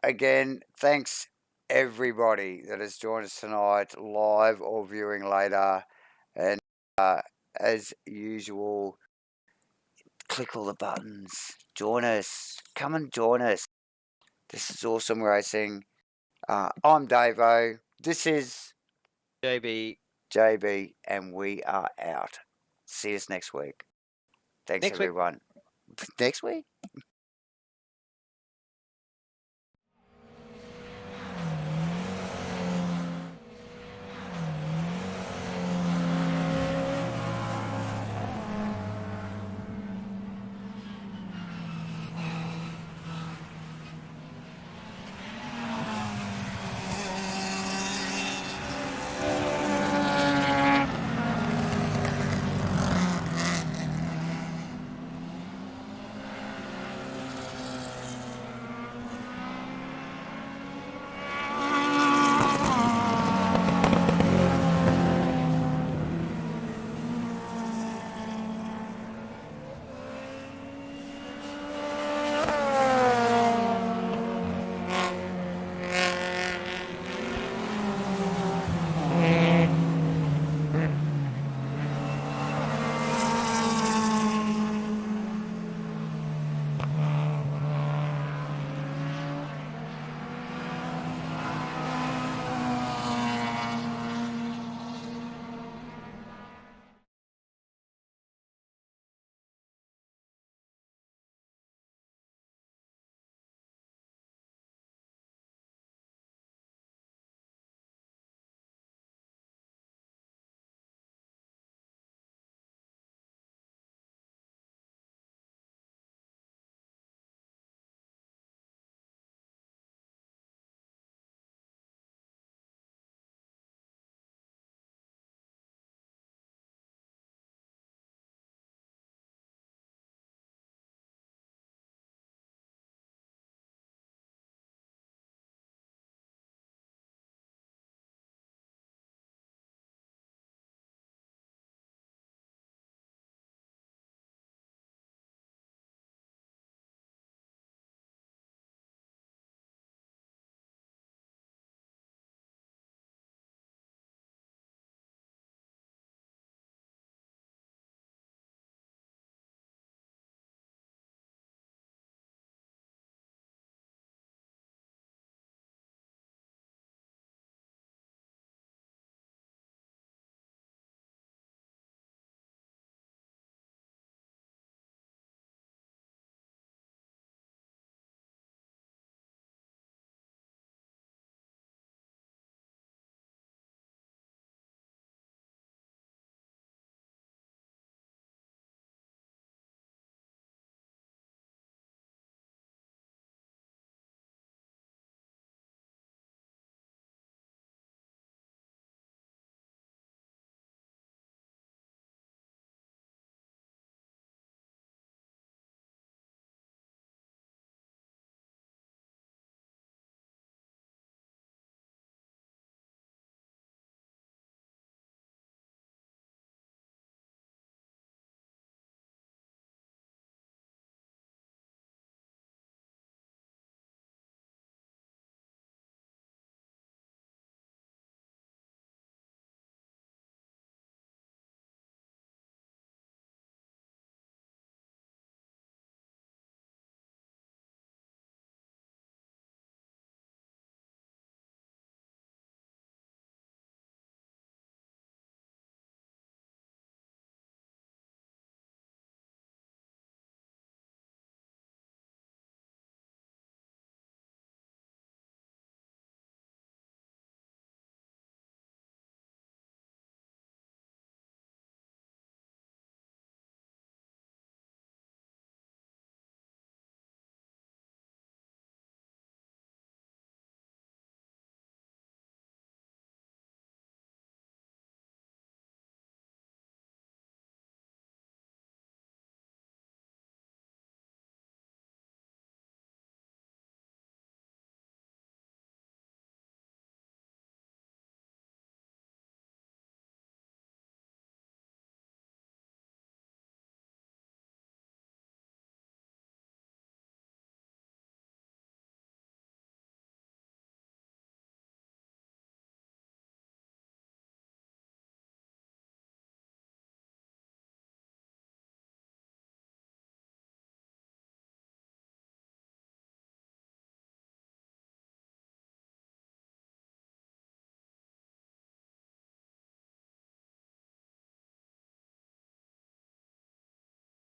Again, thanks everybody that has joined us tonight, live or viewing later, and as usual, click all the buttons. Join us. Come and join us. This is awesome racing. I'm Davo. This is JB. JB, and we are out. See us next week. Thanks, Next week. everyone. Next week?